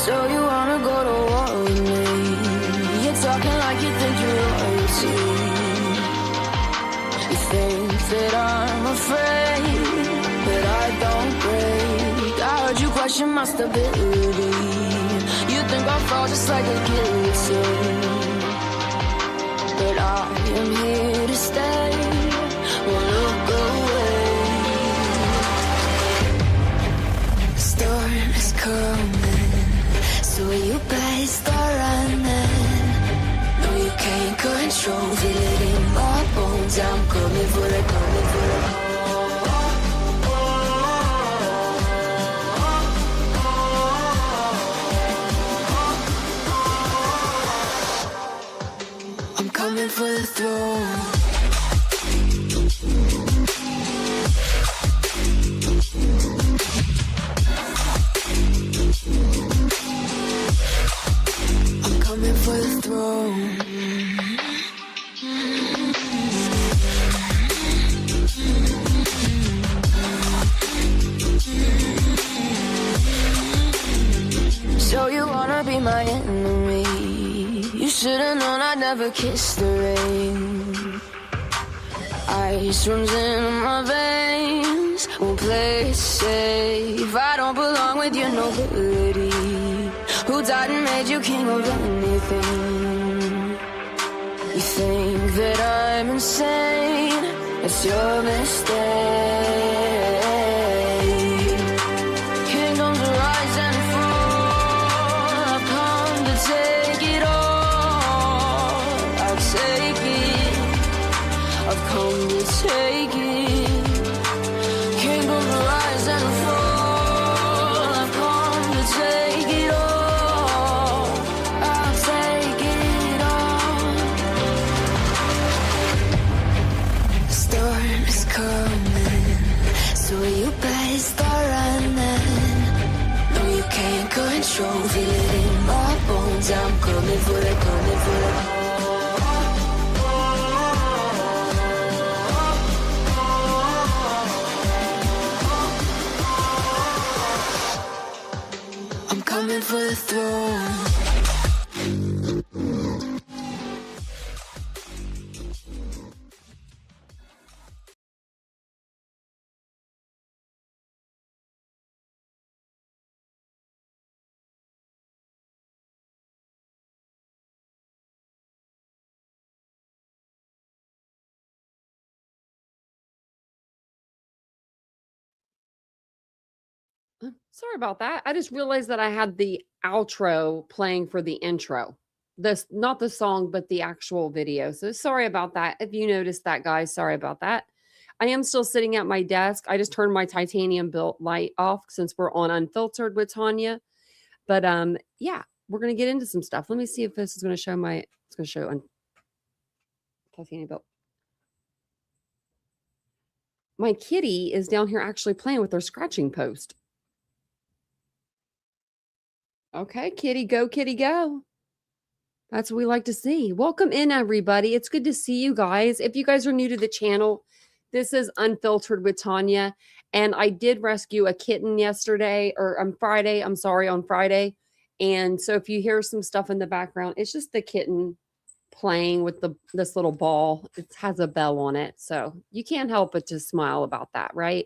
So you wanna go to war with me? You're talking like you think you're royalty. You think that I'm afraid, but I don't break. I heard you question my stability. You think I'll fall just like a guillotine, but I am here to stay. Won't look away. The storm is coming, so you better start running. No, you can't control, feel it in my bones. I'm coming for it, coming for it. I'm coming for the throne. I'm coming for the throne. So you wanna be my enemy? You should've known I'd never kiss the rain. Ice runs in my veins, won't play it safe. I don't belong with your nobility. Who died and made you king of anything? You think that I'm insane? It's your mistake. Kingdoms rise and fall. I've come to take it all. I'll take it. I've come to take it. Kingdoms rise and fall. I've come to take it all. I'll take it all. The storm is coming, so you better start running. No, you can't control, feel it in my bones. I'm coming for it, coming for it. I'm coming for the throne. Sorry about that. I just realized that I had the outro playing for the intro. This, not the song, but the actual video. So sorry about that. If you noticed that, guys, sorry about that. I am still sitting at my desk. I just turned my titanium built light off since we're on Unfiltered with Tanya. But yeah, we're gonna get into some stuff. Let me see if this is gonna show my. It's gonna show on titanium built. My kitty is down here actually playing with her scratching post. Okay, kitty, go. That's what we like to see. Welcome in, everybody. It's good to see you guys. If you guys are new to the channel, this is Unfiltered with Tanya. And I did rescue a kitten yesterday, or on Friday. I'm sorry, on Friday. And so if you hear some stuff in the background, it's just the kitten playing with this little ball. It has a bell on it. So you can't help but to smile about that, right?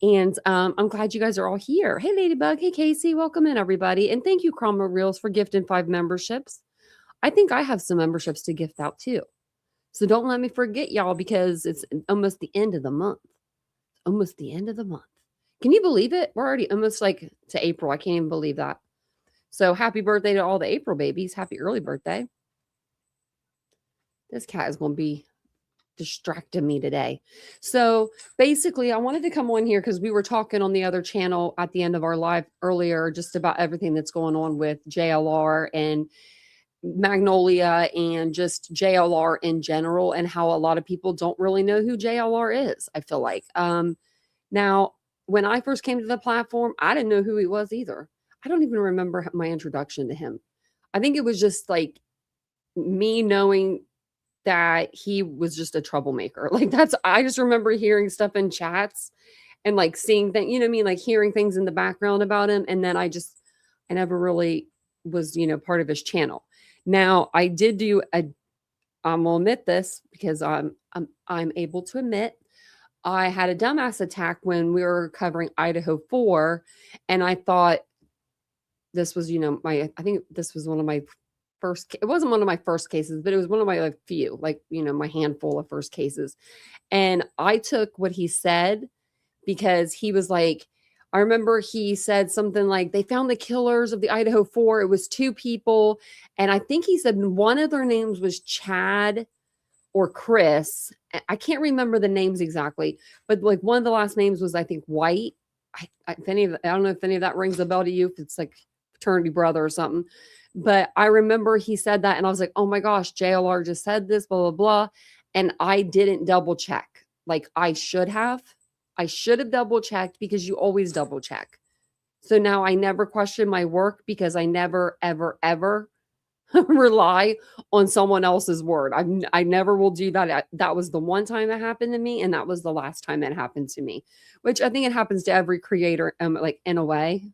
And I'm glad you guys are all here. Hey, Ladybug. Hey, Casey. Welcome in, everybody. And thank you, Cromwell Reels, for gifting 5 memberships. I think I have some memberships to gift out, too. So don't let me forget, y'all, because it's almost the end of the month. Almost the end of the month. Can you believe it? We're already almost like to April. I can't even believe that. So happy birthday to all the April babies. Happy early birthday. This cat is going to be distracted me today. So basically, I wanted to come on here because we were talking on the other channel at the end of our live earlier just about everything that's going on with JLR and Magnolia and just JLR in general, and how a lot of people don't really know who JLR is, I feel like. Now, when I first came to the platform, I didn't know who he was either. I don't even remember my introduction to him. I think it was just like me knowing that he was just a troublemaker. Like I just remember hearing stuff in chats and like seeing things, you know what I mean? Like hearing things in the background about him. And then I just I never really was, part of his channel. Now, I did do I'm gonna admit this because I'm able to admit I had a dumbass attack when we were covering Idaho 4, and I thought this was, I think this was one of my it wasn't one of my first cases, but it was one of my few, my handful of first cases. And I took what he said because he was like, I remember he said something like, they found the killers of the Idaho 4. It was 2 people. And I think he said one of their names was Chad or Chris. I can't remember the names exactly, but one of the last names was, I think, White. I don't know if any of that rings a bell to you, if it's like fraternity brother or something. But I remember he said that, and I was like, oh my gosh, JLR just said this, blah, blah, blah. And I didn't double check. Like I should have. I should have double checked because you always double check. So now I never question my work because I never, ever, ever rely on someone else's word. I never will do that. That was the one time it happened to me, and that was the last time it happened to me, which I think it happens to every creator, in a way.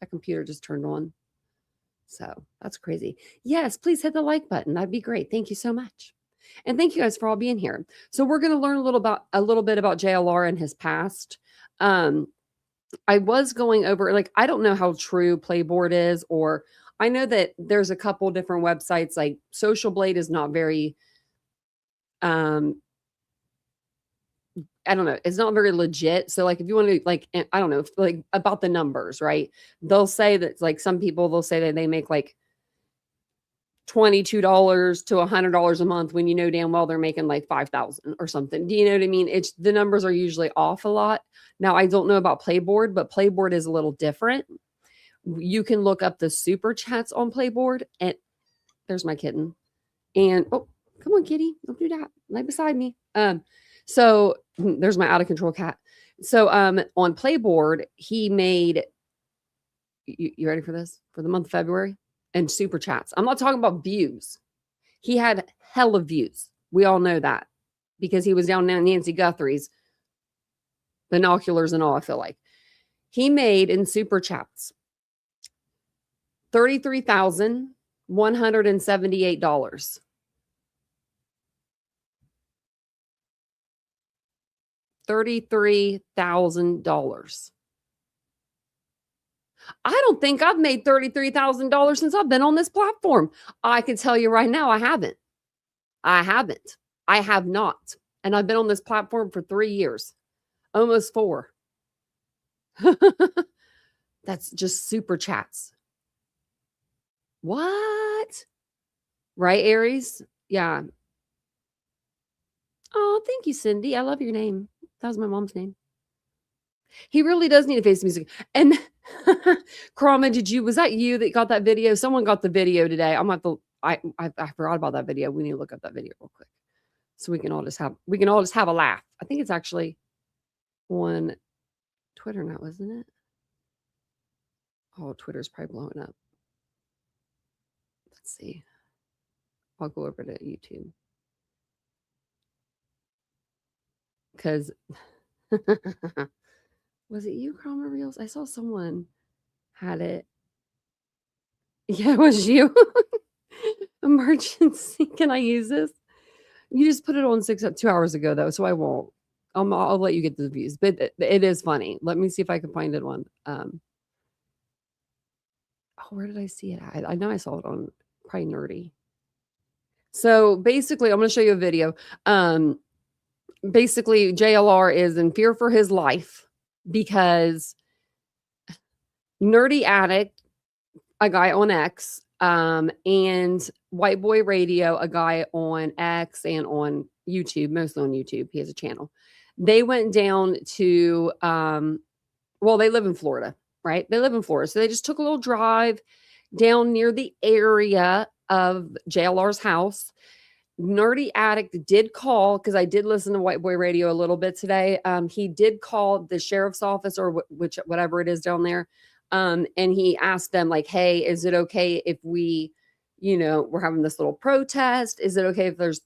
That computer just turned on. So that's crazy. Yes, please hit the like button. That'd be great. Thank you so much. And thank you guys for all being here. So we're going to learn a little bit about JLR and his past. I was going over, I don't know how true Playboard is, or I know that there's a couple different websites, like Social Blade is not very, I don't know, it's not very legit. So if you want to I don't know, about the numbers, right? They'll say that some people, they'll say that they make $22 to $100 a month when damn well they're making 5,000 or something. Do you know what I mean? It's the numbers are usually off a lot. Now, I don't know about Playboard, but Playboard is a little different. You can look up the super chats on Playboard, and there's my kitten. And oh, come on, kitty, don't do that. Lay beside me. So there's my out of control cat. So on Playboard, he made, you ready for this? For the month of February? And super chats. I'm not talking about views. He had hella views. We all know that because he was down Nancy Guthrie's binoculars and all, I feel like. He made in super chats $33,178. $33,000. I don't think I've made $33,000 since I've been on this platform. I can tell you right now, I haven't. I have not. And I've been on this platform for 3 years, almost 4. That's just super chats. What? Right, Aries? Yeah. Oh, thank you, Cindy. I love your name. That was my mom's name. He really does need to face music. And Krama, was that you that got that video? Someone got the video today. I forgot about that video. We need to look up that video real quick. So we can all just have a laugh. I think it's actually on Twitter now, isn't it? Oh, Twitter's probably blowing up. Let's see. I'll go over to YouTube. Because was it you, Krama Reels? I saw someone had it. Yeah, it was you. Emergency. Can I use this? You just put it on 2 hours ago, though, so I won't. I'll let you get the views, but it is funny. Let me see if I can find it one. Where did I see it? I know I saw it on probably Nerdy. So basically, I'm going to show you a video. Basically, JLR is in fear for his life because Nerdy Addict, a guy on X, and White Boy Radio, a guy on X and on YouTube, mostly on YouTube. He has a channel. They went down to, they live in Florida, right? They live in Florida. So they just took a little drive down near the area of JLR's house. Nerdy Addict did call, because I did listen to White Boy Radio a little bit today. He did call the sheriff's office or whatever it is down there. And he asked them hey, is it okay if we, we're having this little protest? Is it okay if there's,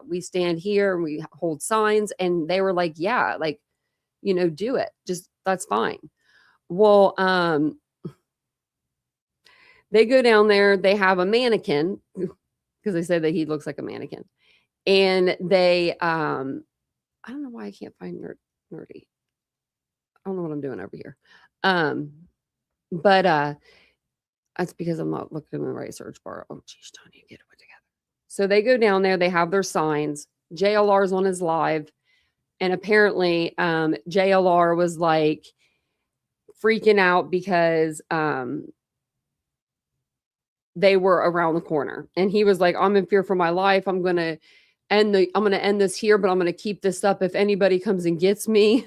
we stand here and we hold signs? And they were like, yeah, do it. Just, that's fine. Well, They go down there. They have a mannequin because they say that he looks like a mannequin. And they, I don't know why I can't find nerdy. I don't know what I'm doing over here. But that's because I'm not looking in the right search bar. Oh, geez, Tanya, get it together. So they go down there. They have their signs. JLR's on his live. And apparently JLR was like freaking out because they were around the corner. And he was like, I'm in fear for my life. I'm going to end this here, but I'm going to keep this up if anybody comes and gets me.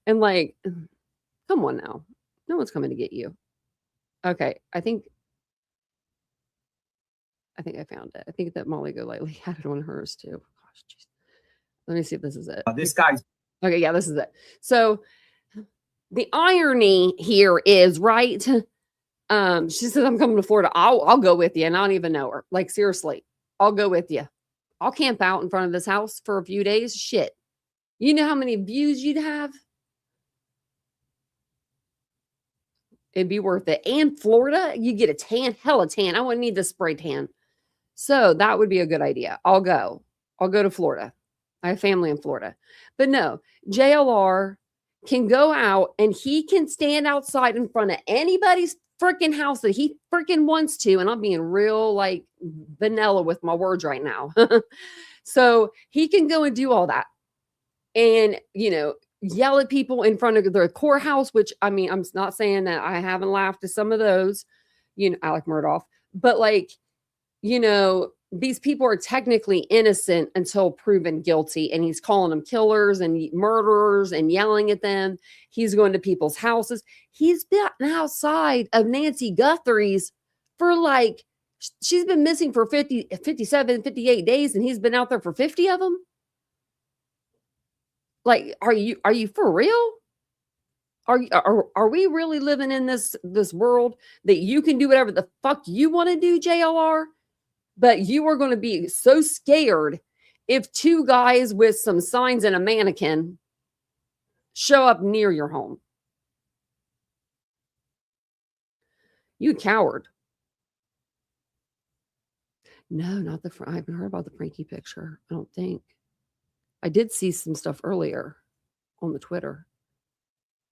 And like, come on now. No one's coming to get you. Okay. I think I found it. I think that Molly Golightly had it on hers too. Gosh, geez. Let me see if this is it. This guy's okay. Yeah, this is it. So the irony here is, right? She says, I'm coming to Florida. I'll go with you. And I don't even know her. Like, seriously, I'll go with you. I'll camp out in front of this house for a few days. Shit. You know how many views you'd have? It'd be worth it. And Florida, you get a tan, hella tan. I wouldn't need the spray tan. So that would be a good idea. I'll go to Florida. I have family in Florida. But no, JLR can go out and he can stand outside in front of anybody's freaking house that he freaking wants to. And I'm being real like vanilla with my words right now. So he can go and do all that. And, yell at people in front of their courthouse, which, I mean, I'm not saying that I haven't laughed at some of those, Alec Murdaugh, but like, these people are technically innocent until proven guilty. And he's calling them killers and murderers and yelling at them. He's going to people's houses. He's been outside of Nancy Guthrie's for like, she's been missing for 50, 57, 58 days. And he's been out there for 50 of them. Like, are you for real? Are we really living in this world that you can do whatever the fuck you want to do, JLR? But you are going to be so scared if two guys with some signs and a mannequin show up near your home. You coward. No, not I haven't heard about the Frankie picture. I don't think. I did see some stuff earlier on the Twitter.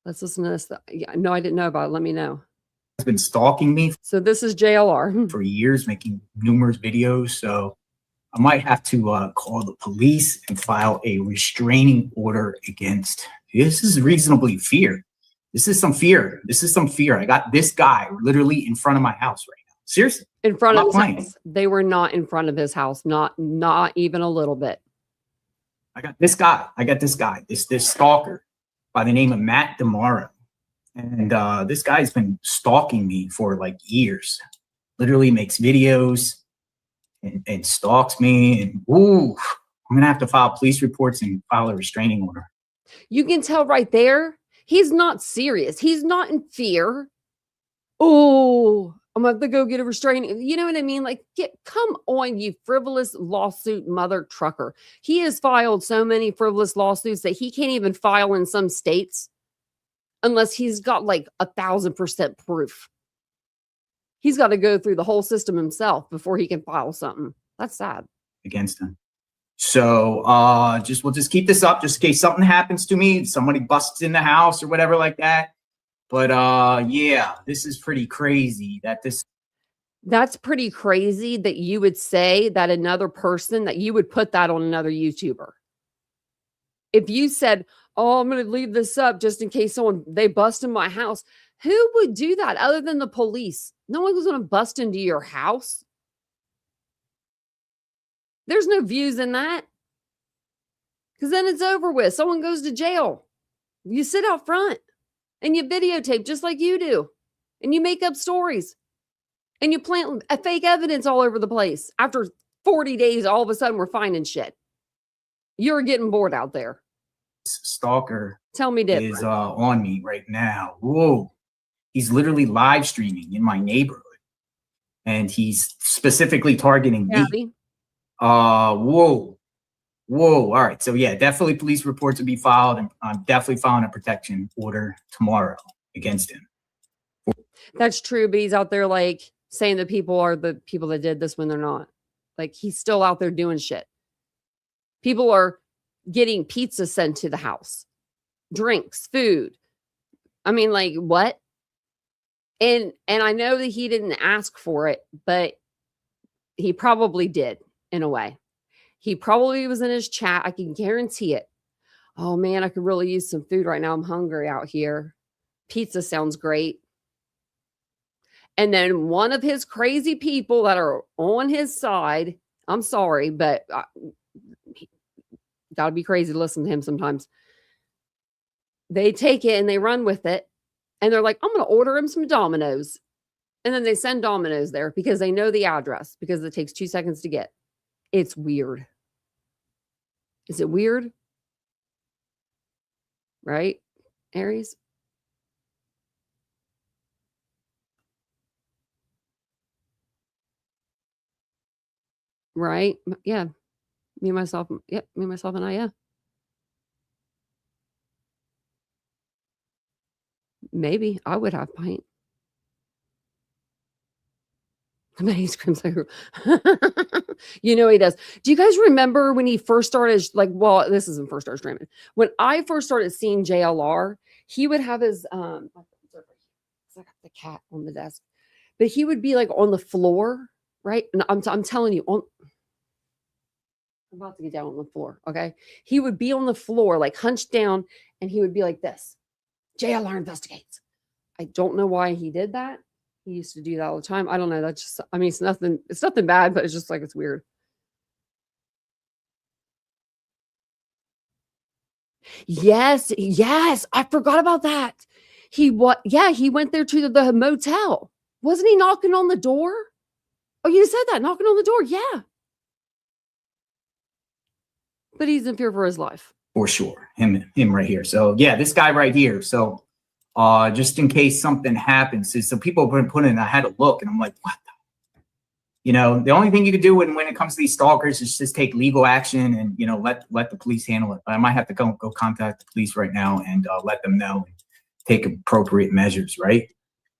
Let's listen to this. Yeah, no, I didn't know about it. Let me know. Has been stalking me. So this is JLR. For years, making numerous videos. So I might have to call the police and file a restraining order against. This is reasonably fear. This is some fear. I got this guy literally in front of my house right now. Seriously. In front of his house. They were not in front of his house. Not even a little bit. I got this guy, this stalker by the name of Matt DeMauro. And this guy's been stalking me for like years. Literally makes videos and stalks me. And I'm going to have to file police reports and file a restraining order. You can tell right there, he's not serious. He's not in fear. Oh, I'm going to have to go get a restraining. You know what I mean? Like, come on, you frivolous lawsuit mother trucker. He has filed so many frivolous lawsuits that he can't even file in some states unless he's got like 1,000% proof. He's got to go through the whole system himself before he can file something. That's sad. Against him. So we'll just keep this up just in case something happens to me. Somebody busts in the house or whatever like that. But yeah, this is pretty crazy that's pretty crazy that you would say that another person, that you would put that on another YouTuber. If you said, oh, I'm going to leave this up just in case they bust in my house. Who would do that other than the police? No one was going to bust into your house. There's no views in that. Because then it's over with. Someone goes to jail. You sit out front. And you videotape just like you do. And you make up stories. And you plant fake evidence all over the place. After 40 days, all of a sudden, we're finding shit. You're getting bored out there. Stalker Tell me different. Is on me right now. Whoa. He's literally live streaming in my neighborhood. And he's specifically targeting me. Whoa. All right. So yeah, definitely police reports will be filed, and I'm definitely filing a protection order tomorrow against him. That's true, but he's out there like saying that people are the people that did this when they're not. Like, he's still out there doing shit. People are getting pizza sent to the house, drinks, food. I mean, like, what? And I know that he didn't ask for it, but he probably did in a way. He probably was in his chat. I can guarantee it. Oh man, I could really use some food right now. I'm hungry out here. Pizza sounds great. And then one of his crazy people that are on his side, I'm sorry, but gotta be crazy to listen to him sometimes. They take it and they run with it. And they're like, I'm going to order him some Domino's. And then they send Domino's there because they know the address, because it takes 2 seconds to get. It's weird. Is it weird? Right, Aries? Right? Yeah. Me, myself. Yep. Me, myself, and I. Yeah. Maybe I would have pint. And then he screams like, you know he does. Do you guys remember when he first started, like, well, this isn't first started streaming. When I first started seeing JLR, he would have his I got the cat on the desk. But he would be like on the floor, right? And I'm telling you, I'm about to get down on the floor, okay? He would be on the floor, like hunched down, and he would be like this. JLR investigates. I don't know why he did that. He used to do that all the time. I don't know. That's just, I mean, it's nothing bad, but it's just like, it's weird. Yes. I forgot about that. He went there to the motel. Wasn't he knocking on the door? Oh, you said that, knocking on the door. Yeah. But he's in fear for his life. For sure. Him right here. So yeah, this guy right here. So just in case something happens. So people have been putting, I had to look and I'm like, what the? You know, the only thing you can do when it comes to these stalkers is just take legal action and, you know, let the police handle it. I might have to go contact the police right now and let them know and take appropriate measures, right?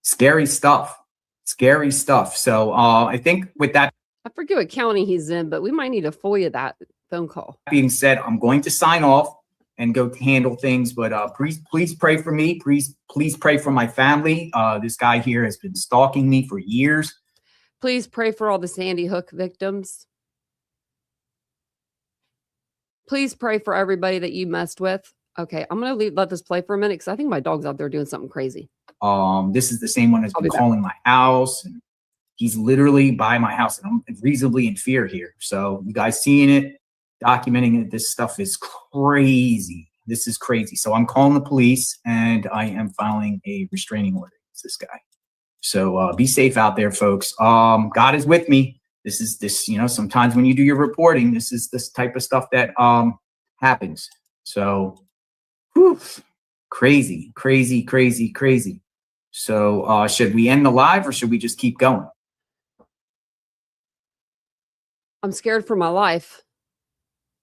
Scary stuff. So I think with that, I forget what county he's in, but we might need to FOIA that phone call. being said, I'm going to sign off and go handle things, but please pray for me. Please pray for my family. This guy here has been stalking me for years. Please pray for all the Sandy Hook victims. Please pray for everybody that you messed with. Okay, I'm going to let this play for a minute because I think my dog's out there doing something crazy. This is the same one that's been calling my house. And he's literally by my house, and I'm reasonably in fear here. So you guys seeing it, documenting it, this stuff is crazy. This is crazy. So I'm calling the police and I am filing a restraining order against this guy. So be safe out there, folks. God is with me. This is, you know, sometimes when you do your reporting, this is this type of stuff that happens. So whew, crazy. So should we end the live or should we just keep going? I'm scared for my life.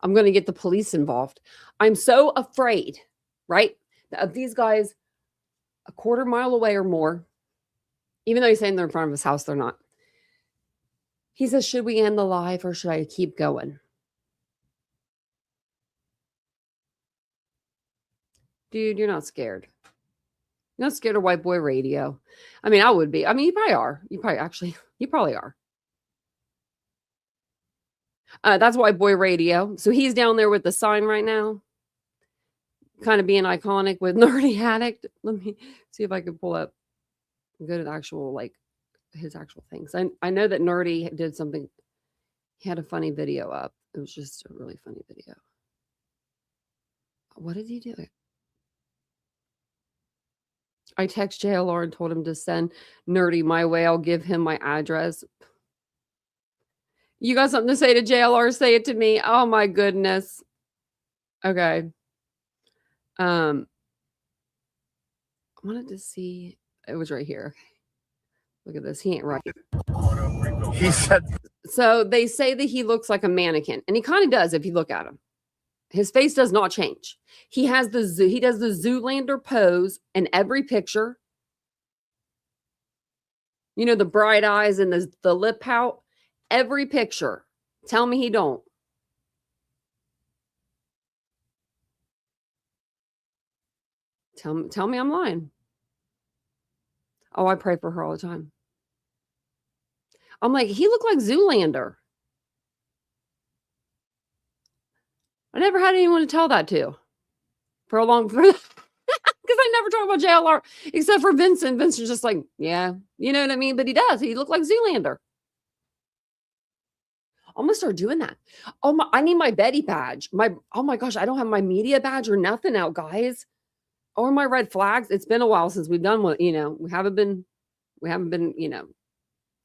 I'm going to get the police involved. I'm so afraid, right, of these guys a quarter mile away or more. Even though he's saying they're in front of his house, they're not. He says, should we end the live or should I keep going? Dude, you're not scared. You're not scared of white boy radio. I mean, I would be. I mean, you probably are. You probably are. That's white boy radio. So he's down there with the sign right now. Kind of being iconic with Nerdy Addict. Let me see if I can pull up. Go to the actual, like, his actual things. I know that Nerdy did something. He had a funny video up. It was just a really funny video. What did he do? I text JLR and told him to send Nerdy my way. I'll give him my address. You got something to say to JLR? Say it to me. Oh my goodness. Okay. I wanted to see. It was right here. Look at this. He ain't right. He said. So they say that he looks like a mannequin, and he kind of does if you look at him. His face does not change. He has he does the Zoolander pose in every picture. You know, the bright eyes and the lip pout. Every picture. Tell me he don't. Tell me I'm lying. Oh, I pray for her all the time. I'm like, he looked like Zoolander. I never had anyone to tell that to for a long because I never talk about JLR except for Vincent. Vincent's just like, yeah, you know what I mean? But he does. He looked like Zoolander. I'm gonna start doing that. Oh my, I need my Betty badge. Oh my gosh, I don't have my media badge or nothing out, guys. Or my red flags. It's been a while since we've done what, we haven't been,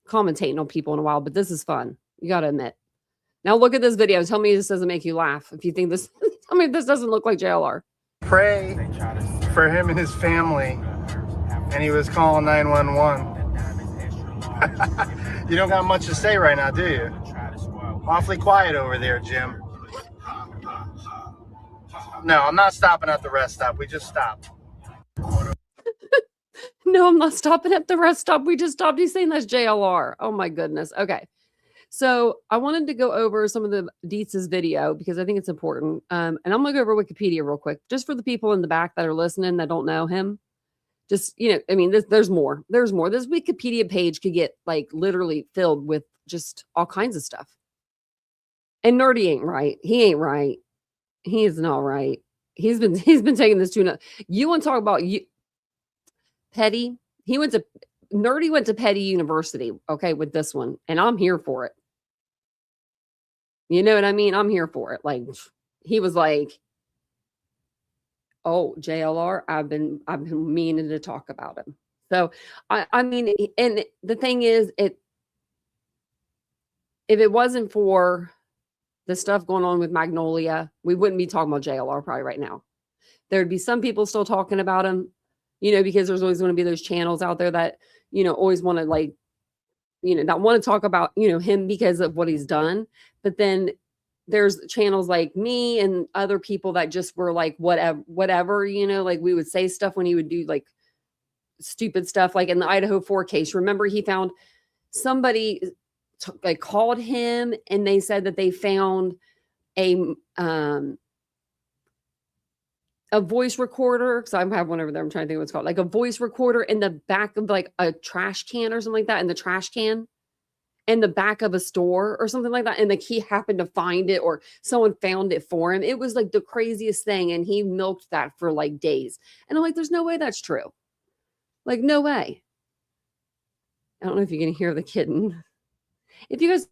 commentating on people in a while, but this is fun. You gotta admit. Now look at this video. Tell me this doesn't make you laugh. If you think this, tell me if this doesn't look like JLR. Pray for him and his family, and he was calling 911. You don't got much to say right now, do you? Awfully quiet over there, Jim. No, I'm not stopping at the rest stop. We just stopped. No, I'm not stopping at the rest stop. We just stopped. He's saying that's JLR. Oh my goodness. Okay. So I wanted to go over some of the Dietz's video because I think it's important. And I'm going to go over Wikipedia real quick, just for the people in the back that are listening that don't know him. Just, I mean, there's more. There's more. This Wikipedia page could get like literally filled with just all kinds of stuff. And Nerdy ain't right. He ain't right. He is not right. He's been taking this tuna. You want to talk about Petty? Nerdy went to Petty University, okay, with this one, and I'm here for it. You know what I mean? I'm here for it. Like, he was like, "Oh, JLR, I've been meaning to talk about him." So, I mean, and the thing is, if it wasn't for the stuff going on with Magnolia, we wouldn't be talking about JLR probably right now. There'd be some people still talking about him, because there's always going to be those channels out there that, always want to like, that want to talk about, him because of what he's done. But then there's channels like me and other people that just were like, whatever, like we would say stuff when he would do like stupid stuff, like in the Idaho 4 case. Remember, he found somebody like called him and they said that they found a voice recorder. So I have one over there. I'm trying to think what it's called. Like a voice recorder in the back of like a trash can or something like that, in the trash can in the back of a store or something like that. And like he happened to find it or someone found it for him. It was like the craziest thing. And he milked that for like days. And I'm like, there's no way that's true. Like, no way. I don't know if you can hear the kitten. If you guys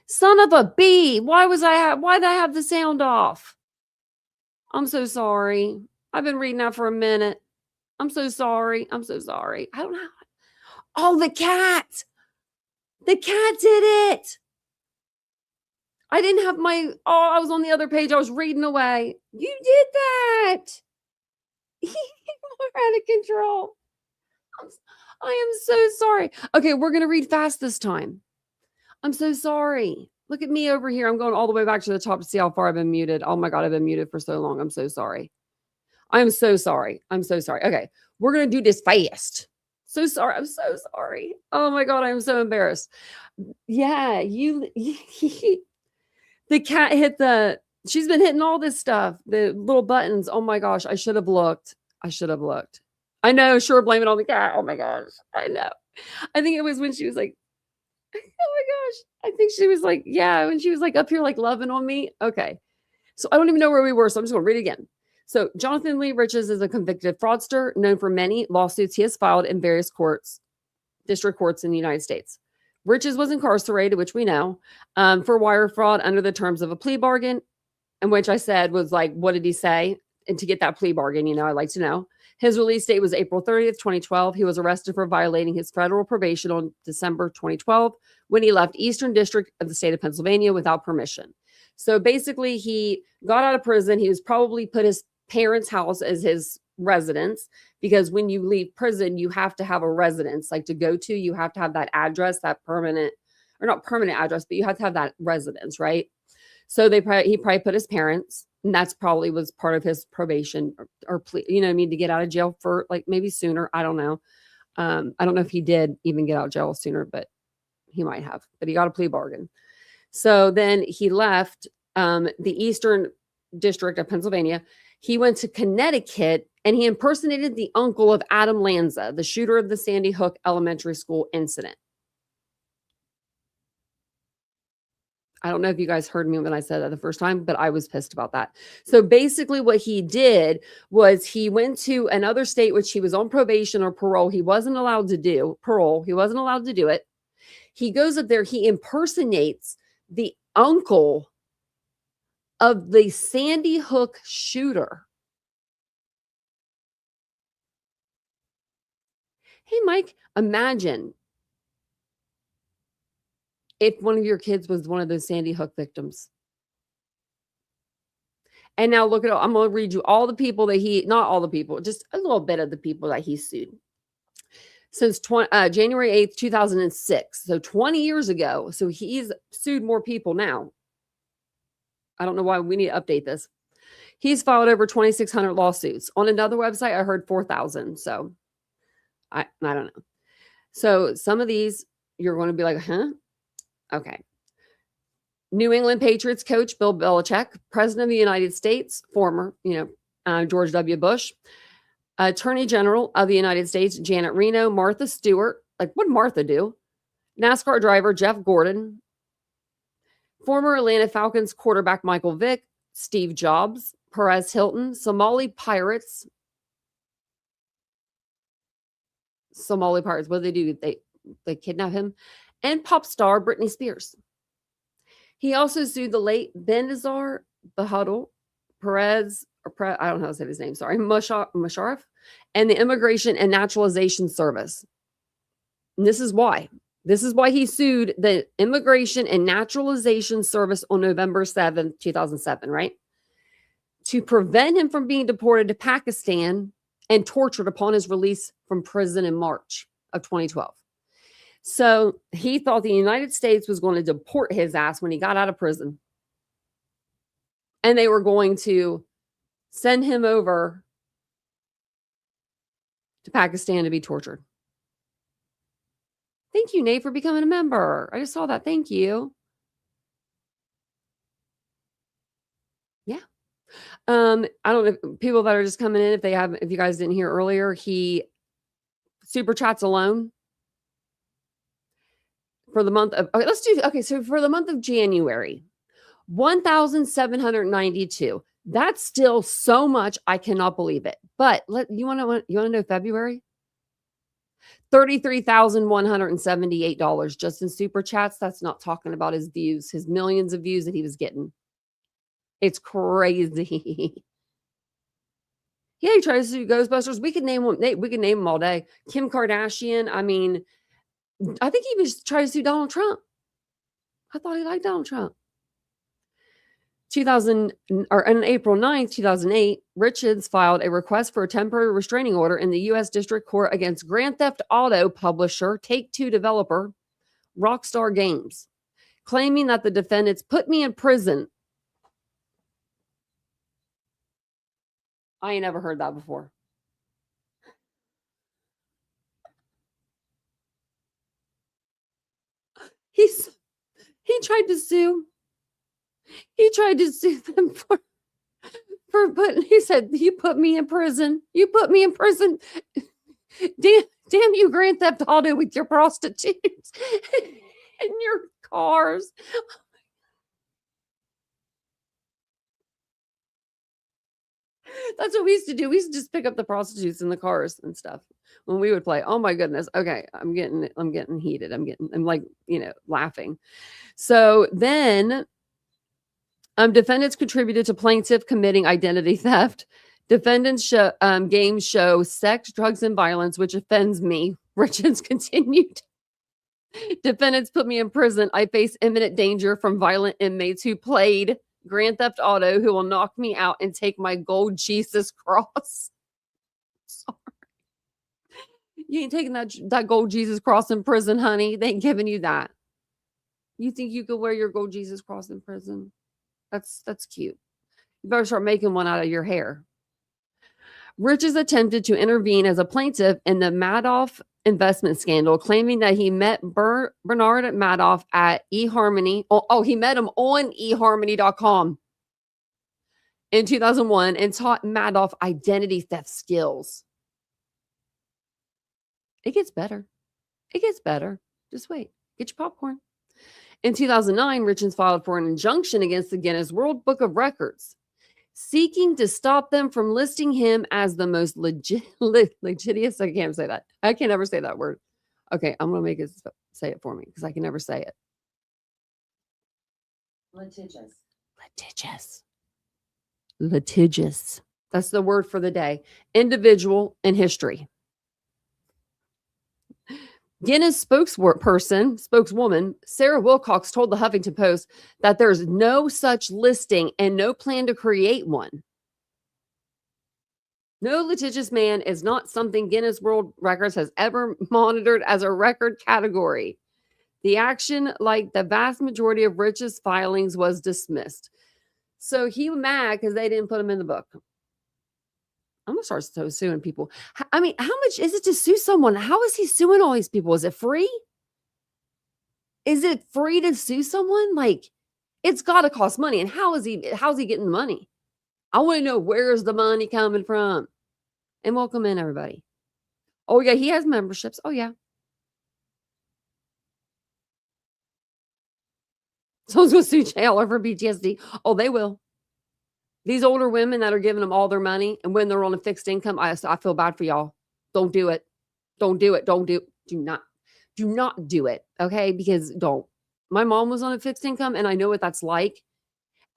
Son of a bee. Why did I have the sound off? I'm so sorry. I've been reading that for a minute. I'm so sorry. I'm so sorry. I don't know. Oh, the cat. The cat did it. I didn't have I was on the other page. I was reading away. You did that. We're out of control. I am so sorry. Okay, we're going to read fast this time. I'm so sorry. Look at me over here. I'm going all the way back to the top to see how far I've been muted. Oh my God, I've been muted for so long. I'm so sorry. I'm so sorry. I'm so sorry. Okay, we're going to do this fast. So sorry. I'm so sorry. Oh my God, I'm so embarrassed. Yeah, the cat hit she's been hitting all this stuff, the little buttons. Oh my gosh, I should have looked. I know, sure, blame it on the cat. Oh my gosh, I know. I think it was when she was like, oh my gosh, I think she was like, yeah, when she was like up here, like loving on me. Okay. So I don't even know where we were. So I'm just going to read it again. So Jonathan Lee Riches is a convicted fraudster known for many lawsuits he has filed in various district courts in the United States. Riches was incarcerated, which we know, for wire fraud under the terms of a plea bargain, and which I said was like, what did he say? And to get that plea bargain, I'd like to know. His release date was April 30th, 2012. He was arrested for violating his federal probation on December 2012 when he left Eastern District of the state of Pennsylvania without permission. So basically, he got out of prison. He was probably put his parents' house as his residence, because when you leave prison, you have to have a residence like to go to. You have to have that address, that permanent, or not permanent address, but you have to have that residence, right? So he probably put his parents, and that's probably was part of his probation or plea, to get out of jail for like maybe sooner. I don't know. I don't know if he did even get out of jail sooner, but he might have. But he got a plea bargain. So then he left the Eastern District of Pennsylvania. He went to Connecticut and he impersonated the uncle of Adam Lanza, the shooter of the Sandy Hook Elementary School incident. I don't know if you guys heard me when I said that the first time, but I was pissed about that. So basically what he did was he went to another state, which he was on probation or parole. He wasn't allowed to do parole. He wasn't allowed to do it. He goes up there. He impersonates the uncle of the Sandy Hook shooter. Hey, Mike, imagine if one of your kids was one of those Sandy Hook victims. And now look at I'm going to read you all the people that not all the people, just a little bit of the people that he sued. Since January 8th, 2006. So 20 years ago. So he's sued more people now. I don't know why we need to update this. He's filed over 2,600 lawsuits. On another website, I heard 4,000. So I don't know. So some of these, you're going to be like, huh? Okay. New England Patriots coach Bill Belichick, President of the United States, former, George W. Bush, Attorney General of the United States, Janet Reno, Martha Stewart. Like, what did Martha do? NASCAR driver Jeff Gordon, former Atlanta Falcons quarterback Michael Vick, Steve Jobs, Perez Hilton, Somali pirates. What do they do? They kidnap him. And pop star Britney Spears. He also sued the late Benazir Bhutto, Perez, I don't know how to say his name, sorry, Musharraf, and the Immigration and Naturalization Service. And this is why. This is why he sued the Immigration and Naturalization Service on November 7th, 2007, right? To prevent him from being deported to Pakistan and tortured upon his release from prison in March of 2012. So he thought the United States was going to deport his ass when he got out of prison. And they were going to send him over to Pakistan to be tortured. Thank you, Nate, for becoming a member. I just saw that. Thank you. Yeah. I don't know, people that are just coming in, if you guys didn't hear earlier, he super chats alone. For the month of, so for the month of January, 1,792. That's still so much. I cannot believe it. But you want to know February? $33,178 just in super chats. That's not talking about his views, his millions of views that he was getting. It's crazy. Yeah, he tries to do Ghostbusters. We could name them. We could name them all day. Kim Kardashian. I mean, I think he was trying to sue Donald Trump. I thought he liked Donald Trump. 2000 or on April 9th, 2008, Richards filed a request for a temporary restraining order in the U.S. District Court against Grand Theft Auto publisher, Take-Two developer, Rockstar Games, claiming that the defendants put me in prison. I ain't never heard that before. He tried to sue. He tried to sue them for putting. He said, "You put me in prison. You put me in prison. Damn you, Grand Theft Auto, with your prostitutes and your cars." That's what we used to do. We used to just pick up the prostitutes in the cars and stuff when we would play. Oh my goodness. Okay, I'm getting heated. I'm like, laughing. So then defendants contributed to plaintiff committing identity theft. Defendants games show sex, drugs, and violence, which offends me. Richards continued. Defendants put me in prison. I face imminent danger from violent inmates who played Grand Theft Auto, who will knock me out and take my gold Jesus cross. Sorry. You ain't taking that gold Jesus cross in prison, honey. They ain't giving you that. You think you could wear your gold Jesus cross in prison? That's cute. You better start making one out of your hair. Richards attempted to intervene as a plaintiff in the Madoff investment scandal, claiming that he met Bernard Madoff at eHarmony. He met him on eHarmony.com in 2001 and taught Madoff identity theft skills. It gets better. It gets better. Just wait. Get your popcorn. In 2009, Richards filed for an injunction against the Guinness World Book of Records, seeking to stop them from listing him as the most litigious. I can't say that. I can never say that word. Okay, I'm going to make it say it for me because I can never say it. Litigious. That's the word for the day. Individual in history. Guinness spokeswoman, Sarah Wilcox told the Huffington Post that there's no such listing and no plan to create one. No litigious man is not something Guinness World Records has ever monitored as a record category. The action, like the vast majority of Rich's filings, was dismissed. So he was mad because they didn't put him in the book. I'm going to start suing people. I mean, how much is it to sue someone? How is he suing all these people? Is it free? Is it free to sue someone? Like, it's got to cost money. And how's he getting the money? I want to know, where's the money coming from? And welcome in, everybody. Oh, yeah, he has memberships. Oh, yeah. Someone's going to sue JLR for PTSD. Oh, they will. These older women that are giving them all their money, and when they're on a fixed income, I feel bad for y'all. Don't do it. Don't do it. Do not do it. Okay? Because don't. My mom was on a fixed income, and I know what that's like.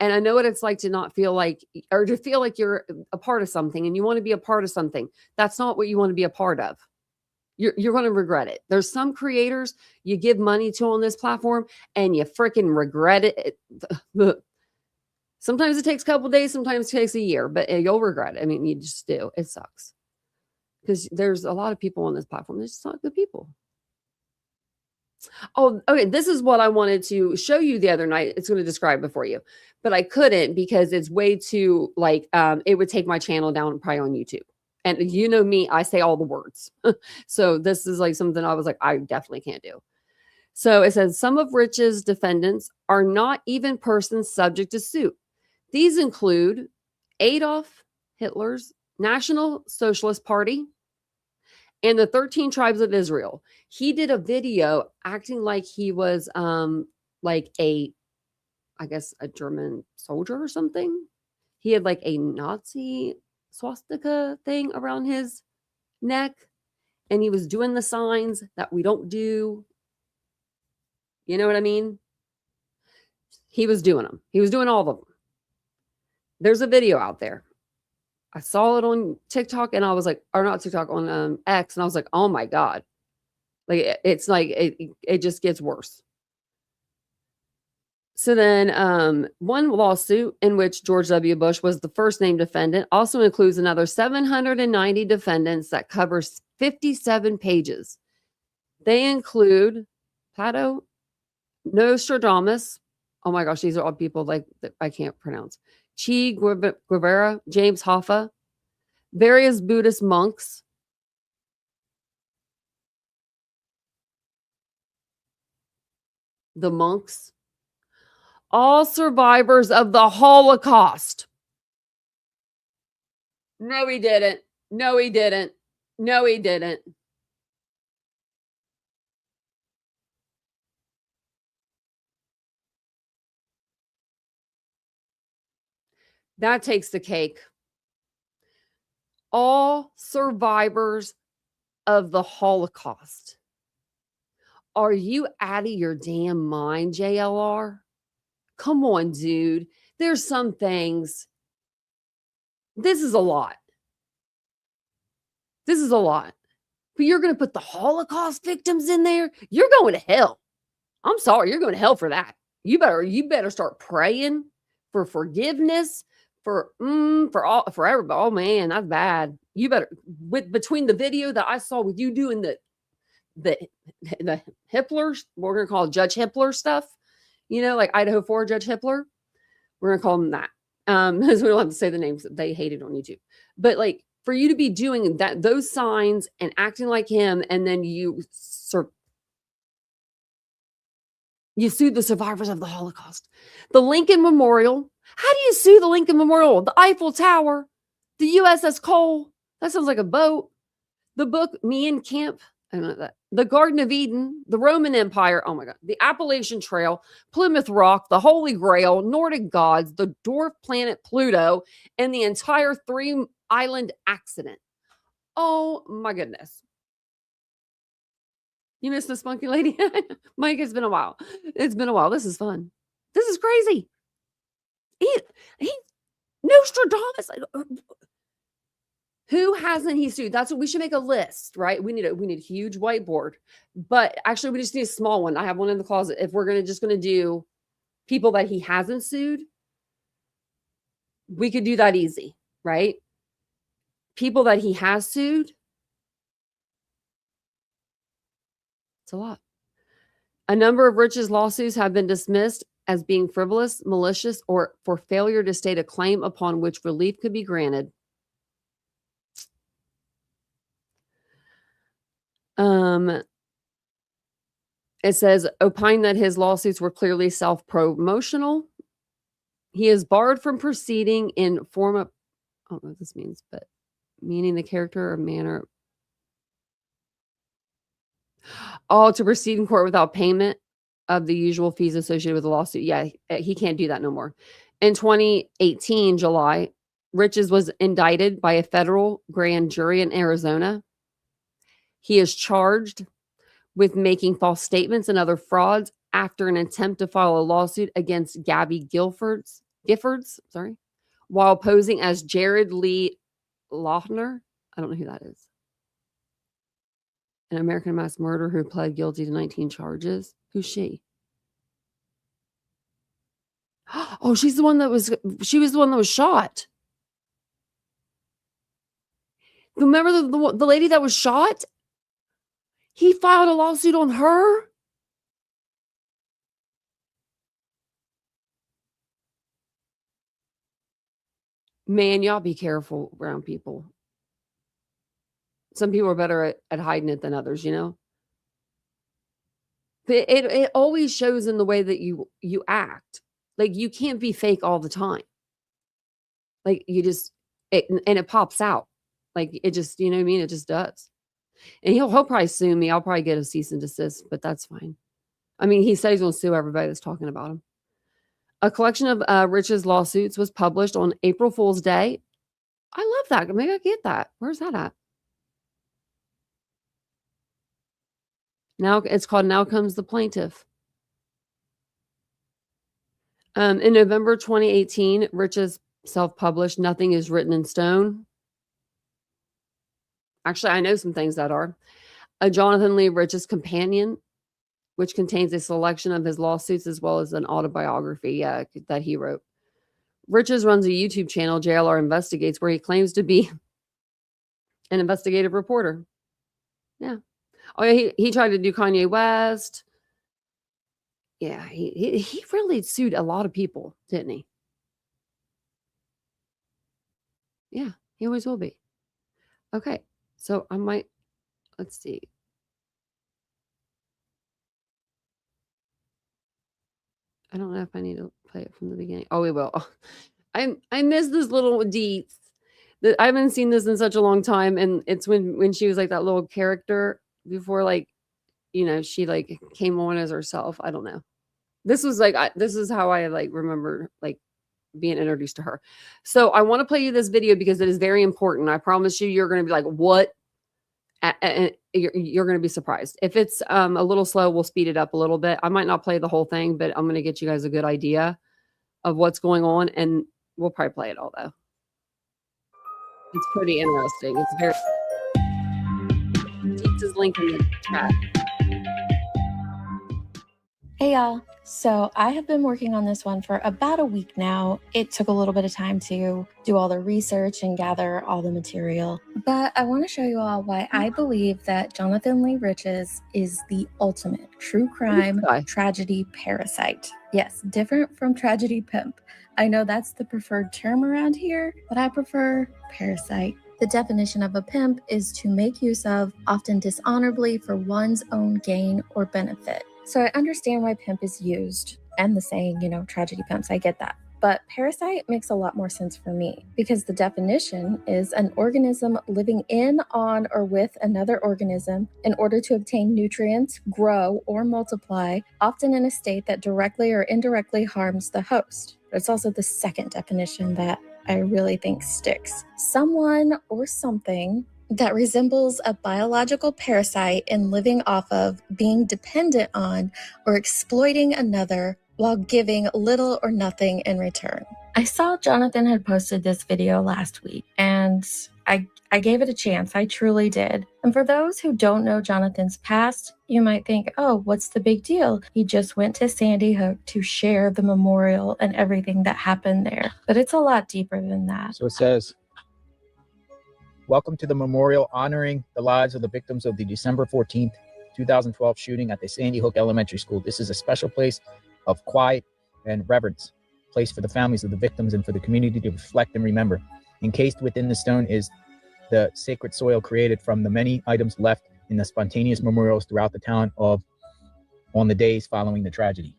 And I know what it's like to not feel like, or to feel like you're a part of something and you want to be a part of something. That's not what you want to be a part of. You're going to regret it. There's some creators you give money to on this platform and you freaking regret it. Sometimes it takes a couple days, sometimes it takes a year, but you'll regret it. I mean, you just do. It sucks. Because there's a lot of people on this platform. They're just not good people. Oh, okay. This is what I wanted to show you the other night. It's going to describe it for you, but I couldn't because it's way too, it would take my channel down probably on YouTube. And you know me, I say all the words. So this is like something I was like, I definitely can't do. So it says some of Rich's defendants are not even persons subject to suit. These include Adolf Hitler's National Socialist Party and the 13 tribes of Israel. He did a video acting like he was like a German soldier or something. He had like a Nazi swastika thing around his neck. and he was doing the signs that we don't do. You know what I mean? He was doing them. He was doing all of them. There's a video out there. I saw it on TikTok and I was like, or not TikTok, on X, and I was like, oh my God. Like, it's like, it just gets worse. So then one lawsuit in which George W. Bush was the first named defendant also includes another 790 defendants that covers 57 pages. They include Pato Nostradamus. Oh my gosh, these are all people like that I can't pronounce. Che Guevara, James Hoffa, various Buddhist monks, the monks, all survivors of the Holocaust. No, he didn't. No, he didn't. No, he didn't. That takes the cake. All survivors of the Holocaust. Are you out of your damn mind, JLR? Come on, dude. There's some things. This is a lot. This is a lot. But you're going to put the Holocaust victims in there? You're going to hell. I'm sorry, you're going to hell for that. You better start praying for forgiveness for everybody. Oh man, that's bad. You better, between the video that I saw with you doing the Hitler, we're going to call it Judge Hitler stuff, you know, like Idaho 4 Judge Hitler. We're going to call him that. Because we don't have to say the names that they hated on YouTube. But like, for you to be doing that, those signs and acting like him, and then you sued the survivors of the Holocaust. The Lincoln Memorial. How do you sue the Lincoln Memorial? The Eiffel Tower, the USS Cole. That sounds like a boat. The book Mein Kampf. I don't know that. The Garden of Eden, the Roman Empire. Oh my God. The Appalachian Trail, Plymouth Rock, the Holy Grail, Nordic gods, the dwarf planet Pluto, and the entire 3-island accident. Oh my goodness. You missed the spunky lady? Mike, it's been a while. It's been a while. This is fun. This is crazy. He Nostradamus. Who hasn't he sued? That's what we should make a list, right? We need a huge whiteboard, but actually we just need a small one. I have one in the closet. If we're just going to do people that he hasn't sued, we could do that easy, right? People that he has sued. It's a lot. A number of Rich's lawsuits have been dismissed as being frivolous, malicious, or for failure to state a claim upon which relief could be granted. It says, opine that his lawsuits were clearly self-promotional. He is barred from proceeding in form of, I don't know what this means, but meaning the character or manner. Oh, to proceed in court without payment of the usual fees associated with the lawsuit. Yeah, he can't do that no more. In 2018, July, Riches was indicted by a federal grand jury in Arizona. He is charged with making false statements and other frauds after an attempt to file a lawsuit against Gabby Giffords, while posing as Jared Lee Lohner. I don't know who that is. An American mass murderer who pled guilty to 19 charges. Who's she? Oh, she was the one that was shot. Remember the lady that was shot? He filed a lawsuit on her. Man, y'all be careful around people. Some people are better at hiding it than others, you know? But it always shows in the way that you act. Like, you can't be fake all the time. Like, and it pops out. Like, it just, you know what I mean? It just does. And he'll probably sue me. I'll probably get a cease and desist, but that's fine. I mean, he said he's going to sue everybody that's talking about him. A collection of Rich's lawsuits was published on April Fool's Day. I love that. Maybe I get that. Where's that at? Now it's called Now Comes the Plaintiff. In November 2018, Rich's self-published Nothing is Written in Stone. Actually, I know some things that are. A Jonathan Lee Rich's Companion, which contains a selection of his lawsuits as well as an autobiography that he wrote. Rich's runs a YouTube channel, JLR Investigates, where he claims to be an investigative reporter. Yeah. Oh, yeah, he tried to do Kanye West. Yeah, he really sued a lot of people, didn't he? Yeah, he always will be. Okay, so I might, let's see. I don't know if I need to play it from the beginning. Oh, we will. I missed this little deets. I haven't seen this in such a long time, and it's when she was like that little character before, like, you know, she like came on as herself. I don't know. This was like this is how I like remember like being introduced to her. So I want to play you this video because it is very important. I promise you, you're going to be like, what? And you're going to be surprised. If it's a little slow, we'll speed it up a little bit. I might not play the whole thing, but I'm going to get you guys a good idea of what's going on, and we'll probably play it all though. It's pretty interesting. It's very. Deets' link in the chat. Hey y'all, so I have been working on this one for about a week now. It took a little bit of time to do all the research and gather all the material, but I want to show you all why I believe that Jonathan Lee Rich's is the ultimate true crime tragedy parasite. Yes, different from tragedy pimp. I know that's the preferred term around here, but I prefer parasite. The definition of a pimp is to make use of, often dishonorably, for one's own gain or benefit. So I understand why pimp is used, and the saying, you know, tragedy pimps, I get that. But parasite makes a lot more sense for me, because the definition is an organism living in, on, or with another organism in order to obtain nutrients, grow, or multiply, often in a state that directly or indirectly harms the host. But it's also the second definition that I really think sticks. Someone or something that resembles a biological parasite in living off of, being dependent on, or exploiting another while giving little or nothing in return. I saw Jonathan had posted this video last week, and I gave it a chance. I truly did. And for those who don't know Jonathan's past, you might think, oh, what's the big deal? He just went to Sandy Hook to share the memorial and everything that happened there. But it's a lot deeper than that. So it says, welcome to the memorial honoring the lives of the victims of the December 14th, 2012 shooting at the Sandy Hook Elementary School. This is a special place of quiet and reverence, place for the families of the victims and for the community to reflect and remember. Encased within the stone is the sacred soil created from the many items left in the spontaneous memorials throughout the town on the days following the tragedy.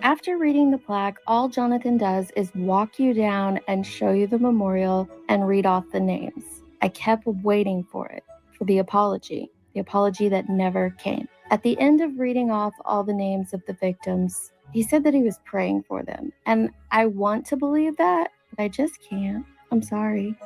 After reading the plaque, all Jonathan does is walk you down and show you the memorial and read off the names. I kept waiting for it, for the apology that never came. At the end of reading off all the names of the victims, he said that he was praying for them. And I want to believe that, but I just can't. I'm sorry.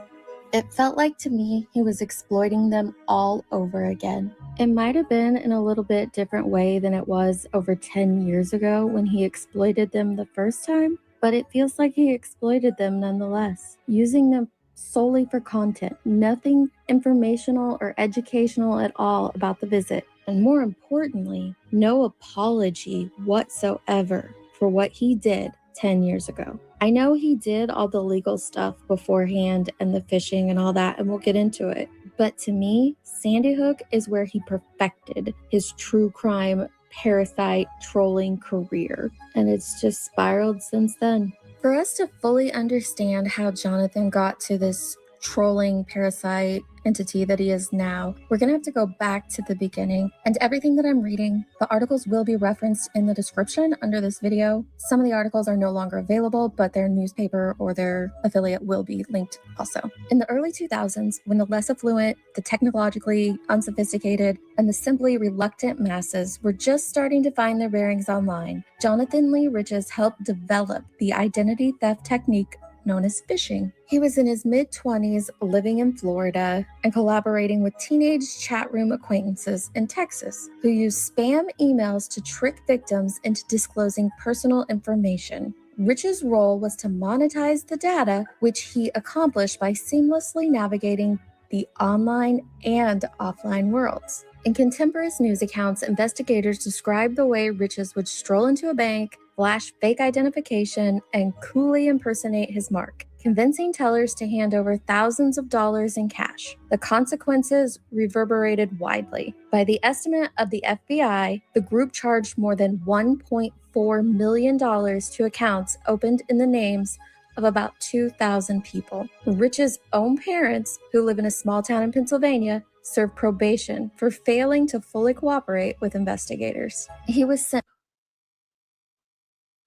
It felt like to me he was exploiting them all over again. It might have been in a little bit different way than it was over 10 years ago when he exploited them the first time, but it feels like he exploited them nonetheless, using them solely for content, nothing informational or educational at all about the visit, and more importantly, no apology whatsoever for what he did 10 years ago. I know he did all the legal stuff beforehand and the fishing and all that, and we'll get into it. But to me, Sandy Hook is where he perfected his true crime, parasite, trolling career. And it's just spiraled since then. For us to fully understand how Jonathan got to this trolling parasite entity that he is now, we're going to have to go back to the beginning. And everything that I'm reading, the articles will be referenced in the description under this video. Some of the articles are no longer available, but their newspaper or their affiliate will be linked also. In the early 2000s, when the less affluent, the technologically unsophisticated, and the simply reluctant masses were just starting to find their bearings online, Jonathan Lee Rich's helped develop the identity theft technique known as phishing. He was in his mid-20s, living in Florida, and collaborating with teenage chat room acquaintances in Texas, who used spam emails to trick victims into disclosing personal information. Rich's role was to monetize the data, which he accomplished by seamlessly navigating the online and offline worlds. In contemporaneous news accounts, investigators described the way Riches would stroll into a bank, flash fake identification, and coolly impersonate his mark, convincing tellers to hand over thousands of dollars in cash. The consequences reverberated widely. By the estimate of the FBI, the group charged more than $1.4 million to accounts opened in the names of about 2,000 people. Rich's own parents, who live in a small town in Pennsylvania, served probation for failing to fully cooperate with investigators. He was sent.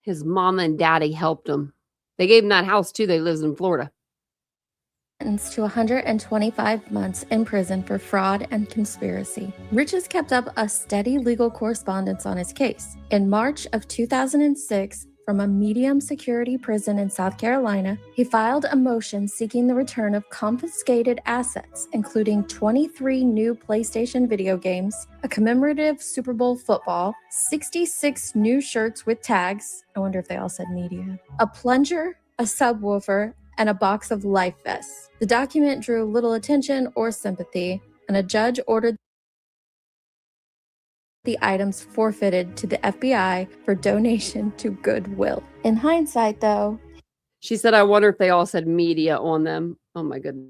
His mama and daddy helped him. They gave him that house too. They lives in Florida. Sentenced to 125 months in prison for fraud and conspiracy. Riches kept up a steady legal correspondence on his case. In March of 2006, from a medium security prison in South Carolina, he filed a motion seeking the return of confiscated assets, including 23 new PlayStation video games, a commemorative Super Bowl football, 66 new shirts with tags, I wonder if they all said media, a plunger, a subwoofer, and a box of life vests. The document drew little attention or sympathy, and a judge ordered the items forfeited to the FBI for donation to Goodwill. In hindsight, though, She said, I wonder if they all said media on them. Oh my goodness.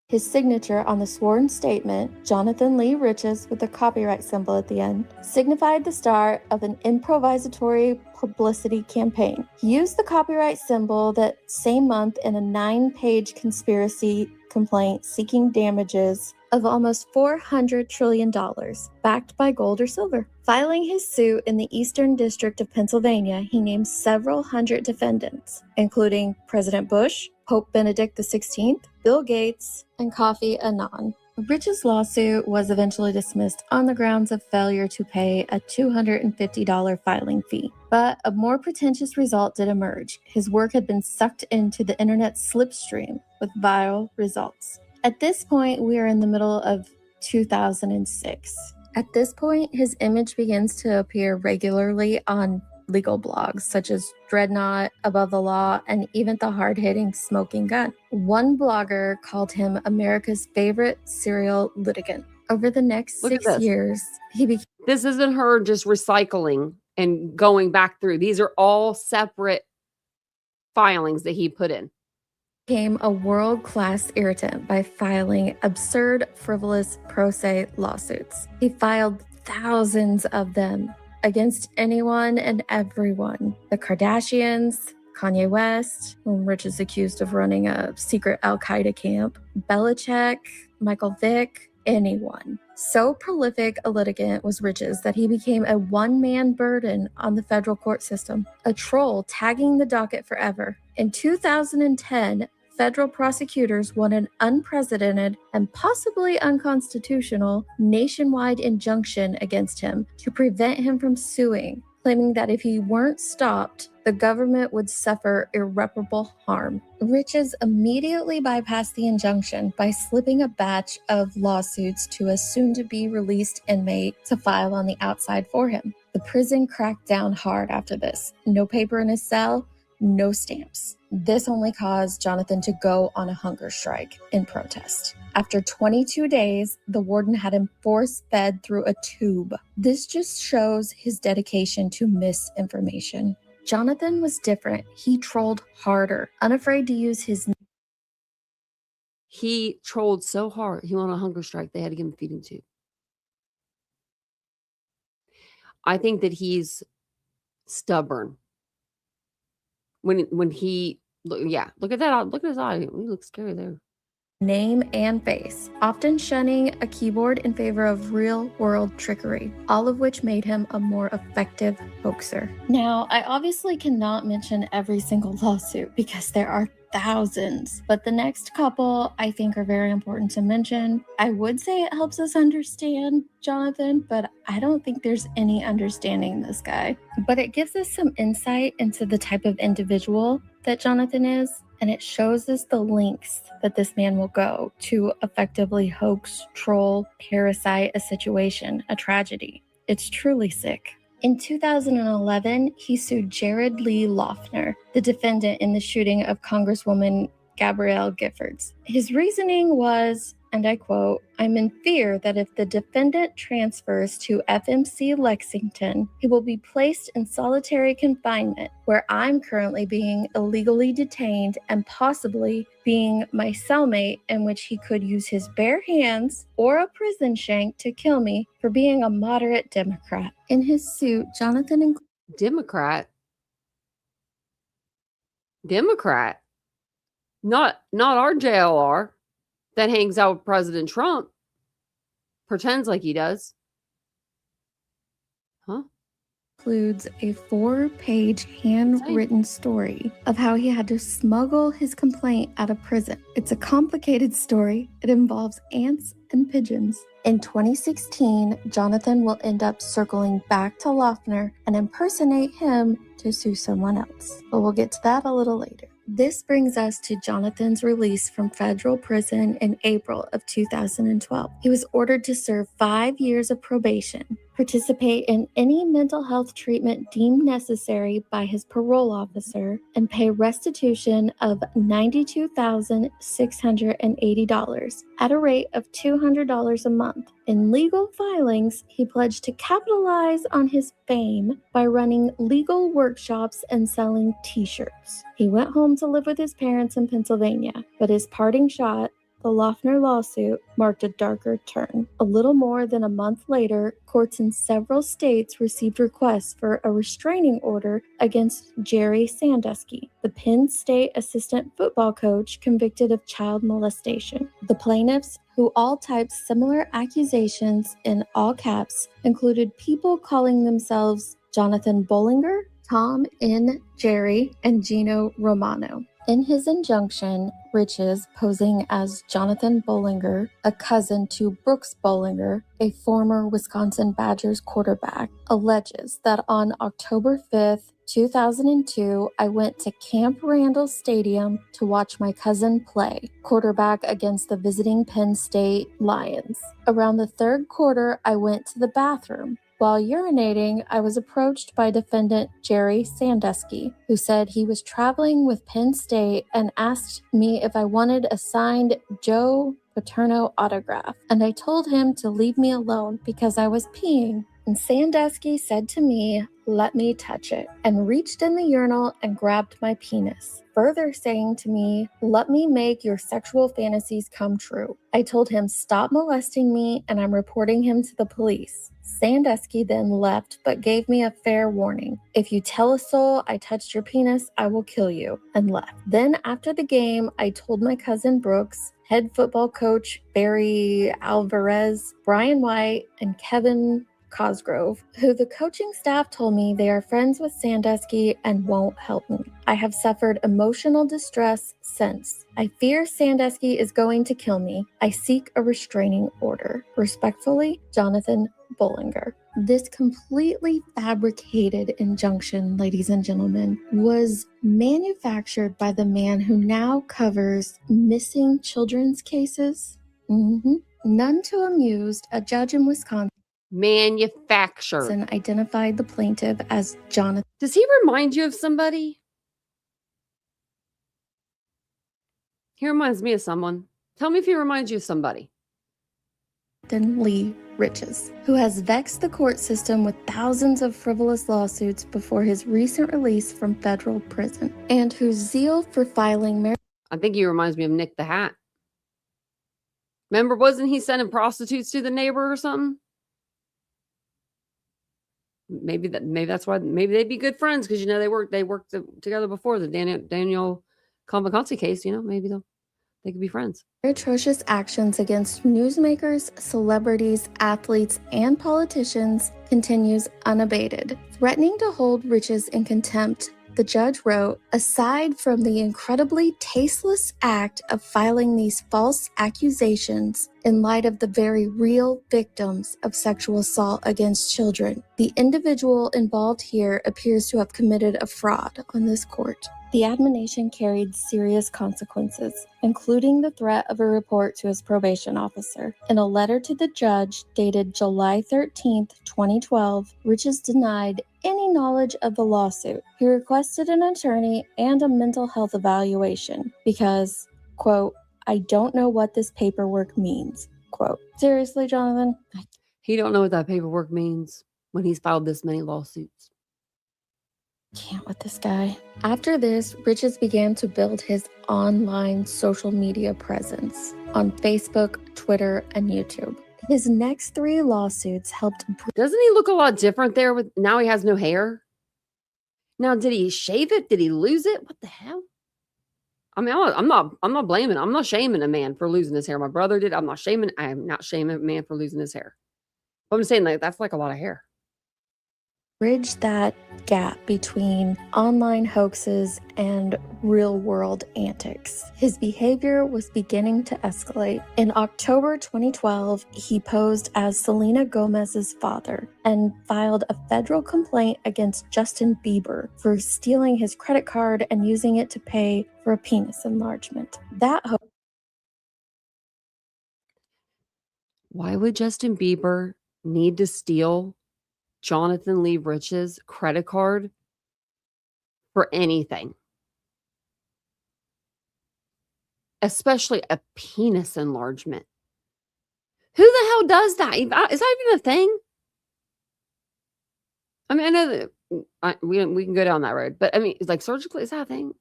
his signature on the sworn statement, Jonathan Lee Riches with the copyright symbol at the end, signified the start of an improvisatory publicity campaign. He used the copyright symbol that same month in a 9-page conspiracy complaint seeking damages of almost $400 trillion, backed by gold or silver. Filing his suit in the Eastern District of Pennsylvania, he named several hundred defendants, including President Bush, Pope Benedict XVI, Bill Gates, and Kofi Annan. Rich's lawsuit was eventually dismissed on the grounds of failure to pay a $250 filing fee. But a more pretentious result did emerge. His work had been sucked into the internet's slipstream with viral results. At this point, we are in the middle of 2006. At this point, his image begins to appear regularly on legal blogs such as Dreadnought, Above the Law, and even the hard-hitting Smoking Gun. One blogger called him America's favorite serial litigant. Over the next Look at 6 this. years, he became This isn't her just recycling and going back through. These are all separate filings that he put in. a world-class irritant by filing absurd, frivolous, pro se lawsuits. He filed thousands of them against anyone and everyone. The Kardashians, Kanye West, whom Rich is accused of running a secret Al-Qaeda camp, Belichick, Michael Vick, anyone. So prolific a litigant was Rich's that he became a one-man burden on the federal court system, a troll tagging the docket forever. In 2010, federal prosecutors won an unprecedented and possibly unconstitutional nationwide injunction against him to prevent him from suing, claiming that if he weren't stopped, the government would suffer irreparable harm. Riches immediately bypassed the injunction by slipping a batch of lawsuits to a soon-to-be-released inmate to file on the outside for him. The prison cracked down hard after this. No paper in his cell, no stamps. This only caused Jonathan to go on a hunger strike in protest. After 22 days, the warden had him force-fed through a tube. This just shows his dedication to misinformation. Jonathan was different. He trolled harder, unafraid to use his... He trolled so hard. He went on a hunger strike. They had to give him a feeding tube. I think that he's stubborn. When he, yeah, look at that. Look at his eye. He looks scary there. name and face, often shunning a keyboard in favor of real-world trickery, all of which made him a more effective hoaxer. Now, I obviously cannot mention every single lawsuit because there are thousands. But the next couple I think are very important to mention. I would say it helps us understand Jonathan, but I don't think there's any understanding this guy. But it gives us some insight into the type of individual that Jonathan is, and it shows us the lengths that this man will go to effectively hoax, troll, parasite a situation, a tragedy. It's truly sick. In 2011, he sued Jared Lee Loughner, the defendant in the shooting of Congresswoman Gabrielle Giffords. His reasoning was, and I quote, "I'm in fear that if the defendant transfers to FMC Lexington, he will be placed in solitary confinement, where I'm currently being illegally detained and possibly being my cellmate, in which he could use his bare hands or a prison shank to kill me for being a moderate Democrat." In his suit, Jonathan Democrat. Not our JLR that hangs out with President Trump. Pretends like he does. Huh? Includes a 4-page handwritten story of how he had to smuggle his complaint out of prison. It's a complicated story. It involves ants and pigeons. In 2016, Jonathan will end up circling back to Loughner and impersonate him to sue someone else. But we'll get to that a little later. This brings us to Jonathan's release from federal prison in April of 2012. He was ordered to serve 5 years of probation, participate in any mental health treatment deemed necessary by his parole officer, and pay restitution of $92,680 at a rate of $200 a month. In legal filings, he pledged to capitalize on his fame by running legal workshops and selling t-shirts. He went home to live with his parents in Pennsylvania, but his parting shot, the Loughner lawsuit, marked a darker turn. A little more than a month later, courts in several states received requests for a restraining order against Jerry Sandusky, the Penn State assistant football coach convicted of child molestation. The plaintiffs, who all typed similar accusations in all caps, included people calling themselves Jonathan Bollinger, Tom N. Jerry, and Gino Romano. In his injunction, Riches, posing as Jonathan Bollinger, a cousin to Brooks Bollinger, a former Wisconsin Badgers quarterback, alleges that on October 5th, 2002, I went to Camp Randall Stadium to watch my cousin play quarterback against the visiting Penn State Lions. Around the third quarter, I went to the bathroom. While urinating, I was approached by defendant Jerry Sandusky, who said he was traveling with Penn State and asked me if I wanted a signed Joe Paterno autograph, and I told him to leave me alone because I was peeing. And Sandusky said to me, "Let me touch it," and reached in the urinal and grabbed my penis, further saying to me, "Let me make your sexual fantasies come true." I told him, "Stop molesting me, and I'm reporting him to the police." Sandusky then left, but gave me a fair warning. "If you tell a soul I touched your penis, I will kill you," and left. Then after the game, I told my cousin Brooks, head football coach Barry Alvarez, Brian White, and Kevin Cosgrove, who the coaching staff told me they are friends with Sandusky and won't help me. I have suffered emotional distress since. I fear Sandusky is going to kill me. I seek a restraining order. Respectfully, Jonathan Bollinger. This completely fabricated injunction, ladies and gentlemen, was manufactured by the man who now covers missing children's cases. None too amused, a judge in Wisconsin Manufactured. identified the plaintiff as Jonathan Does he remind you of somebody? He reminds me of someone. Tell me if he reminds you of somebody. Lee Riches, who has vexed the court system with thousands of frivolous lawsuits before his recent release from federal prison, and whose zeal for filing I think he reminds me of Nick the Hat. Remember, wasn't he sending prostitutes to the neighbor or something? Maybe that's why. Maybe they'd be good friends because they worked together before the Daniel Convacanti case. Maybe they could be friends. atrocious actions against newsmakers, celebrities, athletes, and politicians continues unabated, threatening to hold Riches in contempt The judge wrote, aside from the incredibly tasteless act of filing these false accusations in light of the very real victims of sexual assault against children, the individual involved here appears to have committed a fraud on this court. The admonition carried serious consequences, including the threat of a report to his probation officer. In a letter to the judge dated July 13, 2012, Riches denied any knowledge of the lawsuit. He requested an attorney and a mental health evaluation because, quote, I don't know what this paperwork means, quote. Seriously, Jonathan? He don't know what that paperwork means when he's filed this many lawsuits. Can't with this guy. After this, Riches began to build his online social media presence on Facebook, Twitter, and YouTube. His next 3 lawsuits helped. Doesn't he look a lot different there? With now he has no hair. Now, did he shave it? Did he lose it? What the hell? I mean, I'm not blaming. I'm not shaming a man for losing his hair. My brother did. I am not shaming a man for losing his hair. But I'm saying like that's like a lot of hair. Bridge that gap between online hoaxes and real-world antics. His behavior was beginning to escalate. In October 2012, he posed as Selena Gomez's father and filed a federal complaint against Justin Bieber for stealing his credit card and using it to pay for a penis enlargement. Why would Justin Bieber need to steal Jonathan Lee Rich's credit card for anything? Especially a penis enlargement. Who the hell does that? Is that even a thing? I mean, I know that we can go down that road, but I mean, it's like surgically, is that a thing?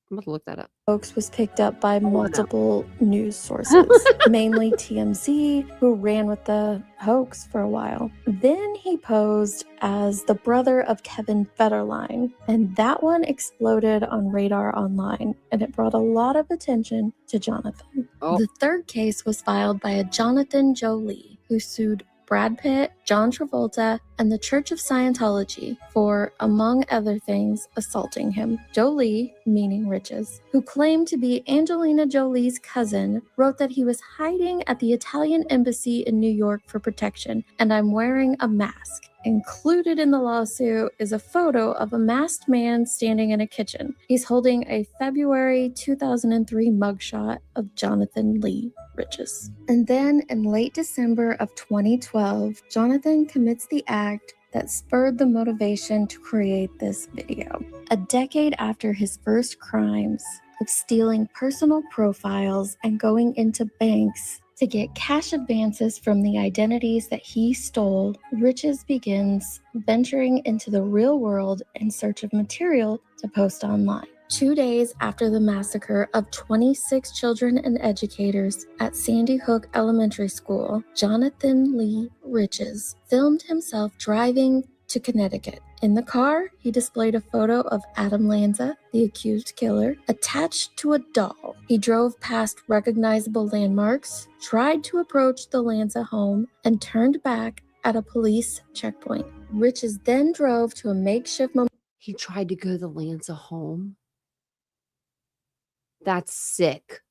I'm about to look that up. Hoax was picked up by multiple news sources, mainly TMZ, who ran with the hoax for a while. Then he posed as the brother of Kevin Federline, and that one exploded on Radar Online, and it brought a lot of attention to Jonathan. Oh. The third case was filed by a Jonathan Jolie, who sued Brad Pitt, John Travolta, and the Church of Scientology for, among other things, assaulting him. Jolie, meaning Riches, who claimed to be Angelina Jolie's cousin, wrote that he was hiding at the Italian embassy in New York for protection, and I'm wearing a mask. Included in the lawsuit is a photo of a masked man standing in a kitchen. He's holding a February 2003 mugshot of Jonathan Lee Riches. And then in late December of 2012, Jonathan commits the act that spurred the motivation to create this video. A decade after his first crimes of stealing personal profiles and going into banks to get cash advances from the identities that he stole, Riches begins venturing into the real world in search of material to post online. 2 days after the massacre of 26 children and educators at Sandy Hook Elementary School, Jonathan Lee Riches filmed himself driving to Connecticut. In the car, he displayed a photo of Adam Lanza, the accused killer, attached to a doll. He drove past recognizable landmarks, tried to approach the Lanza home, and turned back at a police checkpoint. Riches then drove to a makeshift He tried to go to the Lanza home. That's sick.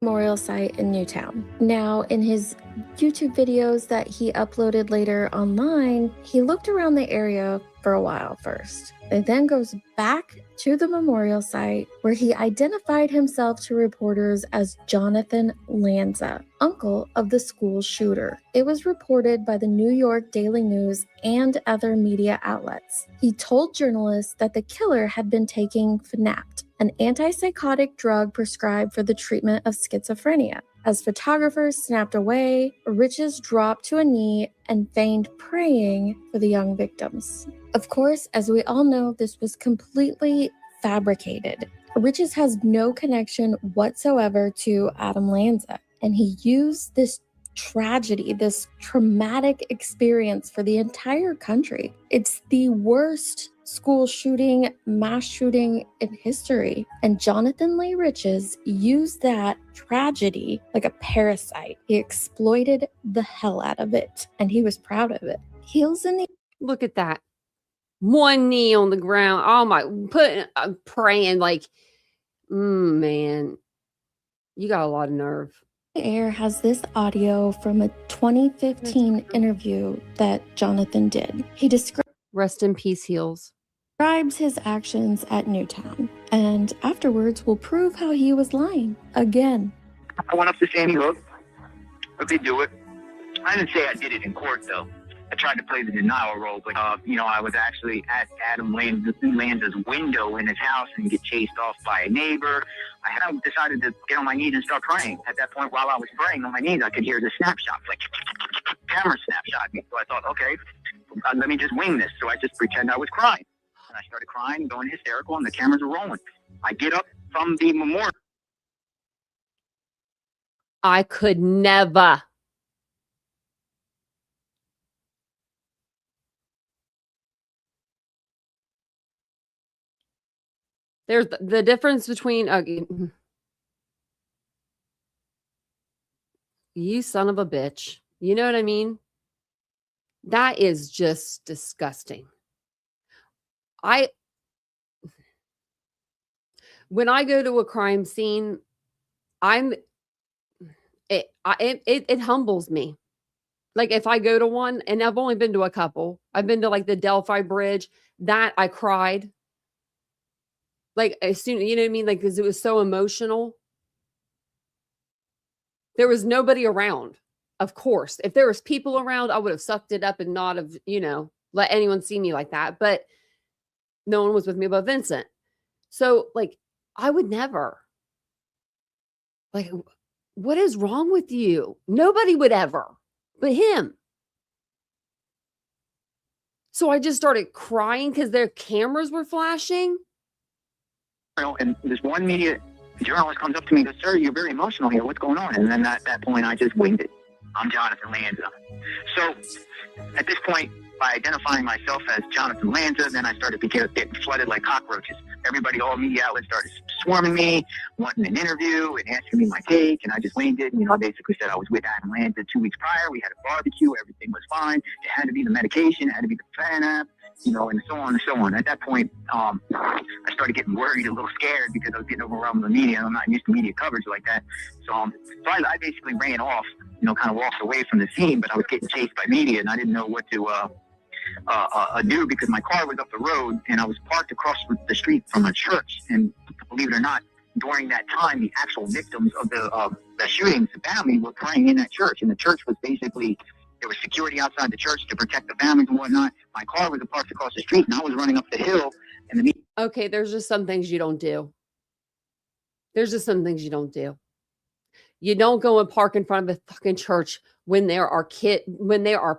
memorial site in Newtown. Now, in his YouTube videos that he uploaded later online, he looked around the area for a while first. It then goes back to the memorial site where he identified himself to reporters as Jonathan Lanza, uncle of the school shooter. It was reported by the New York Daily News and other media outlets. He told journalists that the killer had been taking Fanapt, an antipsychotic drug prescribed for the treatment of schizophrenia. As photographers snapped away, Riches dropped to a knee and feigned praying for the young victims. Of course, as we all know, this was completely fabricated. Riches has no connection whatsoever to Adam Lanza, and he used this tragedy, this traumatic experience for the entire country. It's the worst school shooting, mass shooting in history. And Jonathan Lee Riches used that tragedy like a parasite. He exploited the hell out of it, and he was proud of it. Heels in the Look at that. one knee on the ground. Oh my, praying like, man, you got a lot of nerve. Air has this audio from a 2015 interview that Jonathan did. He Rest in peace, Heels. describes his actions at Newtown, and afterwards will prove how he was lying again. I went up to Sandy Hook. But they do it. I didn't say I did it in court, though. I tried to play the denial role, but, I was actually at Adam Lanza's window in his house and get chased off by a neighbor. I decided to get on my knees and start praying. At that point, while I was praying on my knees, I could hear the snapshot, like camera snapshot me. So I thought, okay, let me just wing this. So I just pretend I was crying. And I started crying, going hysterical, and the cameras were rolling. I get up from the memorial. I could never. There's the difference between you son of a bitch. You know what I mean? That is just disgusting. When I go to a crime scene, it humbles me. Like if I go to one, and I've only been to a couple. I've been to like the Delphi Bridge. That I cried. Like as soon, you know what I mean? Like because it was so emotional. There was nobody around. Of course, if there was people around, I would have sucked it up and not have, let anyone see me like that. But no one was with me but Vincent. So like, I would never. Like, what is wrong with you? Nobody would ever, but him. So I just started crying because their cameras were flashing. And this one media journalist comes up to me and goes, "Sir, you're very emotional here. What's going on?" And then at that point, I just winged it. I'm Jonathan Lanza. So at this point, by identifying myself as Jonathan Lanza, then I started getting flooded like cockroaches. Everybody, all media outlets started swarming me, wanting an interview and asking me my take, and I just winged it. I basically said I was with Adam Lanza 2 weeks prior. We had a barbecue. Everything was fine. It had to be the medication. It had to be the fan app, and so on and so on. At that point, I started getting worried, a little scared because I was getting overwhelmed with the media. I'm not used to media coverage like that. So I basically ran off, kind of walked away from the scene, but I was getting chased by media, and I didn't know what to do because my car was up the road and I was parked across the street from a church. And believe it or not, during that time, the actual victims of the shootings, the family, were praying in that church. And the church was basically, there was security outside the church to protect the families and whatnot. My car was parked across the street and I was running up the hill. And okay, there's just some things you don't do. There's just some things you don't do. You don't go and park in front of a fucking church when there are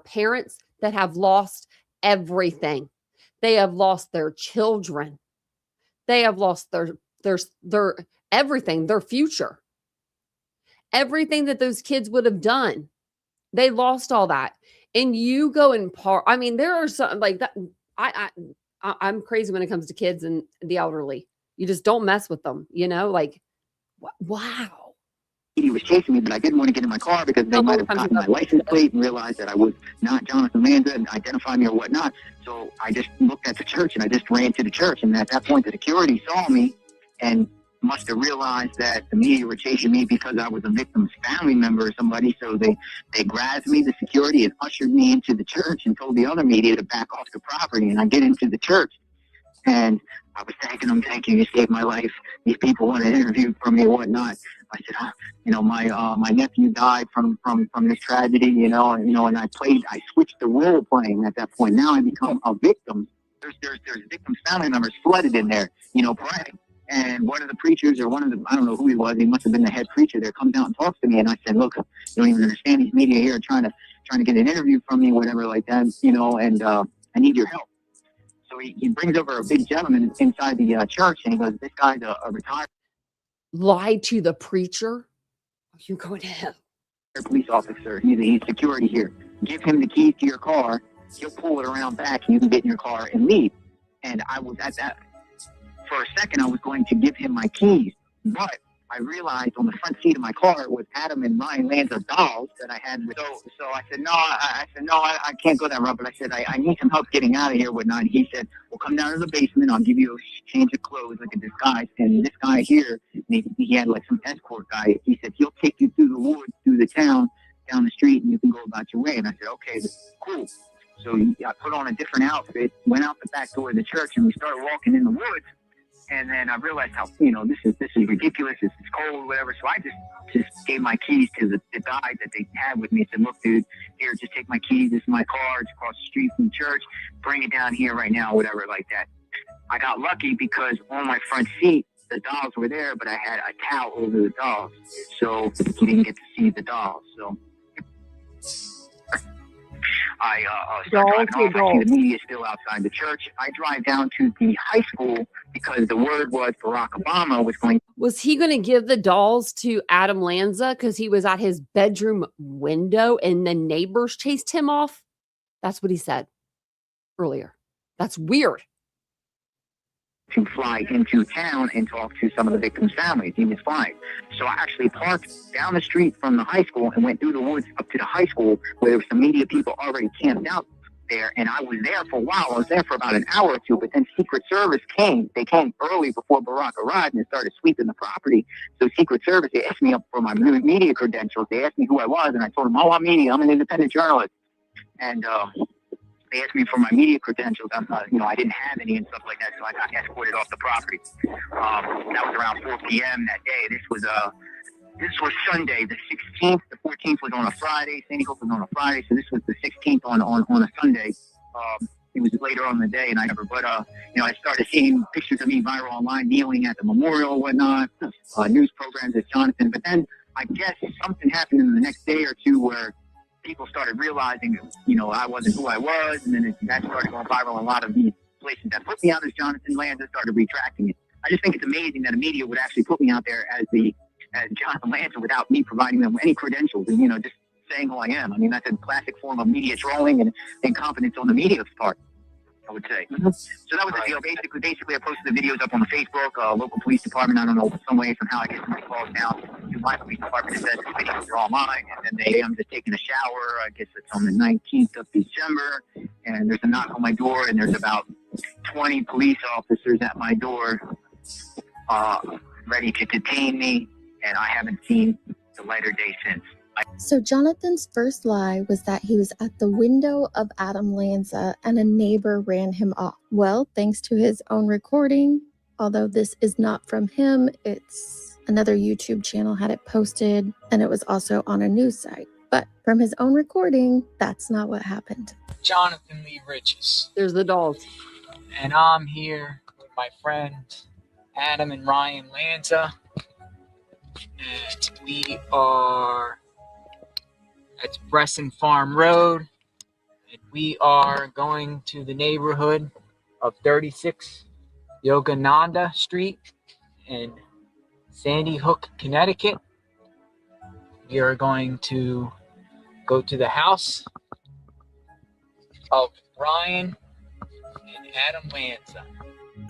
parents that have lost everything. They have lost their children. They have lost their everything, their future. Everything that those kids would have done. They lost all that. And you go and park. I mean, there are some like that. I'm crazy when it comes to kids and the elderly. You just don't mess with them, like, wow. He was chasing me, but I didn't want to get in my car because they might have gotten my license plate and realized that I was not Jonathan Lanza and identified me or whatnot. So I just looked at the church and I just ran to the church. And at that point, the security saw me and must have realized that the media were chasing me because I was a victim's family member or somebody. So they grabbed me, the security, and ushered me into the church and told the other media to back off the property. And I get into the church. And I was thanking them, "Thank you, you saved my life. These people want an interview from me and whatnot." I said, my nephew died from this tragedy, and I switched the role playing at that point. Now I become a victim. There's victims' family members flooded in there, praying. And one of the preachers, or I don't know who he was, he must have been the head preacher there, comes out and talks to me, and I said, "Look, you don't even understand, these media here are trying to get an interview from me, whatever like that, and I need your help." So he brings over a big gentleman inside the church, and he goes, "This guy's a retired lied to the preacher? You're going to hell." Police officer. He's security here. Give him the keys to your car. He'll pull it around back, and you can get in your car and leave." And I was at that. For a second, I was going to give him my keys, but I realized on the front seat of my car was Adam and Ryan Lanza dolls that I had with. So I said, I can't go that route. But I said, I need some help getting out of here, whatnot. And he said, well, come down to the basement. I'll give you a change of clothes, like a disguise. And this guy here, he had like some escort guy. He said, he'll take you through the woods, through the town, down the street, and you can go about your way. And I said, okay, cool. So I put on a different outfit, went out the back door of the church, and we started walking in the woods. And then I realized how, this is ridiculous. It's cold, whatever. So I just gave my keys to the guy that they had with me. I said, look, dude, here, just take my keys. This is my car. It's across the street from the church. Bring it down here right now, whatever, like that. I got lucky because on my front seat, the dolls were there, but I had a towel over the dolls. So he didn't get to see the dolls. So I start driving off. I see the media still outside the church. I drive down to the high school because the word was Barack Obama was going. Was he going to give the dolls to Adam Lanza because he was at his bedroom window and the neighbors chased him off? That's what he said earlier. That's weird. To fly into town and talk to some of the victims' families. He was flying. So I actually parked down the street from the high school and went through the woods up to the high school where there were some media people already camped out there. And I was there for a while. I was there for about an hour or two, but then Secret Service came. They came early before Barack arrived and started sweeping the property. So Secret Service, they asked me up for my media credentials. They asked me who I was, and I told them, oh, I'm media. I'm an independent journalist. And they asked me for my media credentials. I didn't have any and stuff like that, so I got escorted off the property. That was around 4 p.m. that day. This was Sunday, the 16th. The 14th was on a Friday. Sandy Hook was on a Friday, so this was the 16th on a Sunday. It was later on in the day, and I started seeing pictures of me viral online, kneeling at the memorial and whatnot, news programs at Jonathan. But then I guess something happened in the next day or two where people started realizing, I wasn't who I was, and then that started going viral. A lot of these places that put me out as Jonathan Lanza started retracting it. I just think it's amazing that a media would actually put me out there as Jonathan Lanza without me providing them any credentials and, just saying who I am. I mean, that's a classic form of media trolling and incompetence on the media's part, I would say. Mm-hmm. So that was the deal. Basically, I posted the videos up on the Facebook, local police department. I don't know, some way somehow I get somebody calls down to my police department and says the videos are all mine. And then I'm just taking a shower. I guess it's on the 19th of December. And there's a knock on my door, and there's about 20 police officers at my door ready to detain me. And I haven't seen the light of day since. So Jonathan's first lie was that he was at the window of Adam Lanza and a neighbor ran him off. Well, thanks to his own recording, although this is not from him, it's another YouTube channel had it posted, and it was also on a news site. But from his own recording, that's not what happened. Jonathan Lee Riches. There's the dolls. And I'm here with my friend Adam and Ryan Lanza. And we are at Bresson Farm Road. And we are going to the neighborhood of 36 Yogananda Street in Sandy Hook, Connecticut. We are going to go to the house of Ryan and Adam Lanza.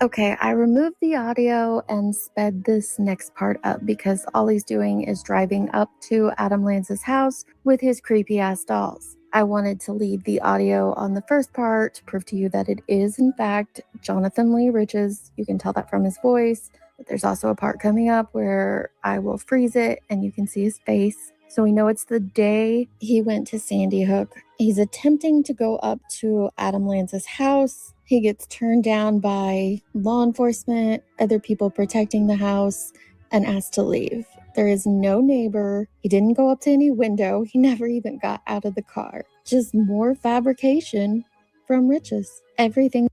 Okay, I removed the audio and sped this next part up because all he's doing is driving up to Adam Lanza's house with his creepy ass dolls. I wanted to leave the audio on the first part to prove to you that it is in fact Jonathan Lee Riches. You can tell that from his voice, but there's also a part coming up where I will freeze it and you can see his face. So we know it's the day he went to Sandy Hook. He's attempting to go up to Adam Lanza's house. He gets turned down by law enforcement, other people protecting the house, and asked to leave. There is no neighbor. He didn't go up to any window. He never even got out of the car. Just more fabrication from Riches. Everything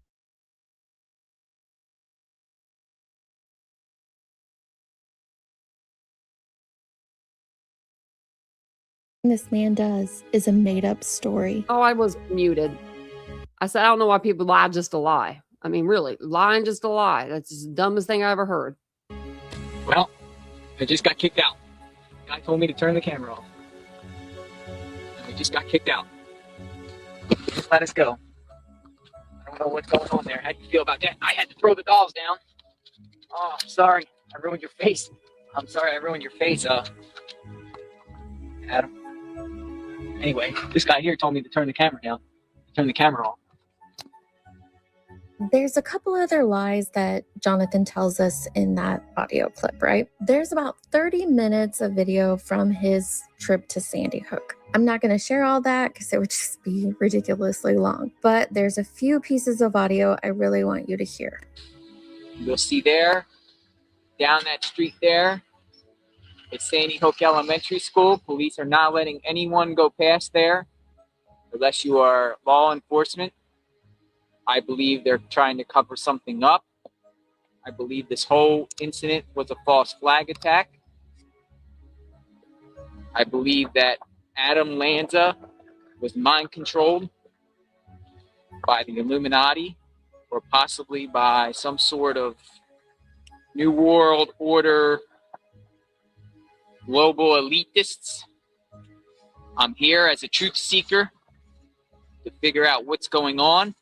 this man does is a made-up story. Oh, I was muted. I said, I don't know why people lie just to lie. I mean, really, lying just to lie. That's just the dumbest thing I ever heard. Well, I just got kicked out. The guy told me to turn the camera off. And we just got kicked out. Just let us go. I don't know what's going on there. How do you feel about that? I had to throw the dolls down. Oh, I'm sorry. I ruined your face. I'm sorry I ruined your face, Adam. Anyway, this guy here told me to turn the camera down. Turn the camera off. There's a couple other lies that Jonathan tells us in that audio clip, right? There's about 30 minutes of video from his trip to Sandy Hook. I'm not going to share all that because it would just be ridiculously long, but there's a few pieces of audio I really want you to hear. You'll see there, down that street there, it's Sandy Hook Elementary School. Police are not letting anyone go past there unless you are law enforcement. I believe they're trying to cover something up. I believe this whole incident was a false flag attack. I believe that Adam Lanza was mind controlled by the Illuminati or possibly by some sort of New World Order global elitists. I'm here as a truth seeker to figure out what's going on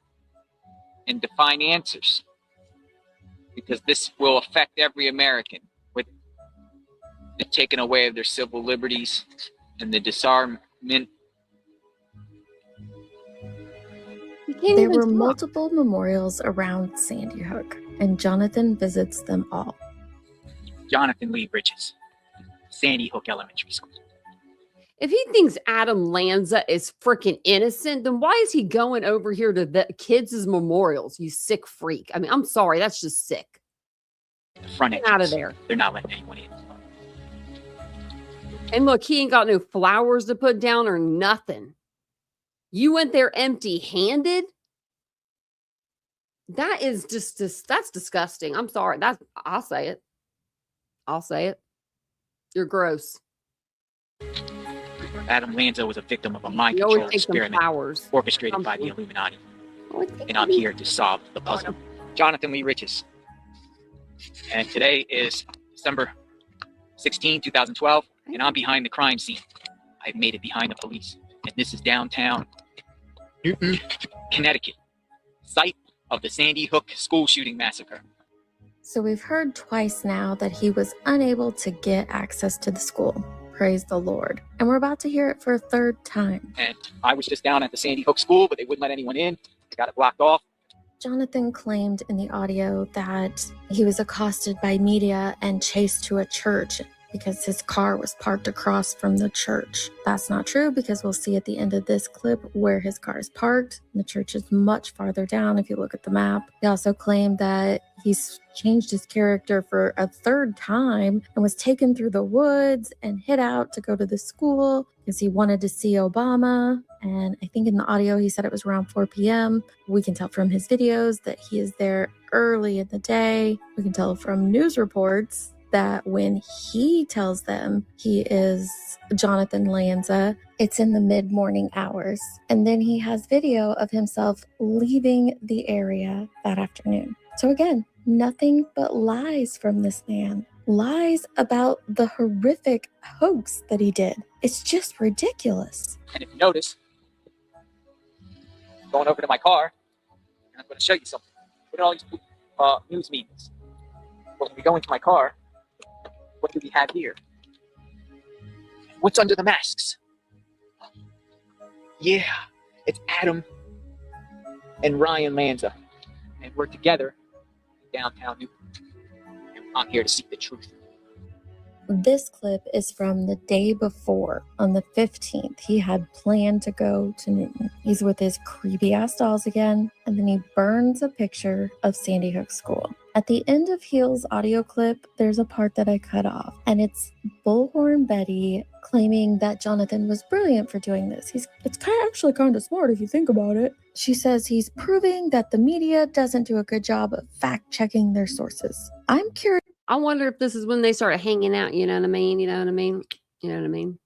and to find answers, because this will affect every American with the taking away of their civil liberties and the disarmament. There were multiple memorials around Sandy Hook, and Jonathan visits them all. Jonathan Lee Bridges, Sandy Hook Elementary School. If he thinks Adam Lanza is freaking innocent, then why is he going over here to the kids' memorials, you sick freak? I mean, I'm sorry, that's just sick. The front Get out of there. They're not letting anyone in. And look, he ain't got no flowers to put down or nothing. You went there empty-handed? That is just that's disgusting. I'm sorry. I'll say it. I'll say it. You're gross. Adam Lanza was a victim of a mind control experiment orchestrated by the Illuminati. And I'm here to solve the puzzle. Jonathan Lee Bridges. And today is December 16, 2012, and I'm behind the crime scene. I've made it behind the police. And this is downtown Newton, Connecticut, site of the Sandy Hook school shooting massacre. So we've heard twice now that he was unable to get access to the school. Praise the Lord. And we're about to hear it for a third time. And I was just down at the Sandy Hook school, but they wouldn't let anyone in. They got it blocked off. Jonathan claimed in the audio that he was accosted by media and chased to a church because his car was parked across from the church. That's not true, because we'll see at the end of this clip where his car is parked. The church is much farther down if you look at the map. He also claimed that he's changed his character for a third time and was taken through the woods and hid out to go to the school because he wanted to see Obama. And I think in the audio he said it was around 4 p.m. We can tell from his videos that he is there early in the day. We can tell from news reports that when he tells them he is Jonathan Lanza, it's in the mid-morning hours. And then he has video of himself leaving the area that afternoon. So again, nothing but lies from this man. Lies about the horrific hoax that he did. It's just ridiculous. And if you notice, going over to my car, and I'm going to show you something. Look at all these news meetings. But when we go into my car, what do we have here? What's under the masks? Yeah, it's Adam and Ryan Lanza. And we're together in downtown Newton. And I'm here to seek the truth. This clip is from the day before, on the 15th. He had planned to go to Newton. He's with his creepy ass dolls again, and then he burns a picture of Sandy Hook School. At the end of Heel's audio clip, there's a part that I cut off, and it's Bullhorn Betty claiming that Jonathan was brilliant for doing this. It's actually kind of smart if you think about it. She says he's proving that the media doesn't do a good job of fact-checking their sources. I'm curious. I wonder if this is when they started hanging out. You know what I mean? You know what I mean? You know what I mean?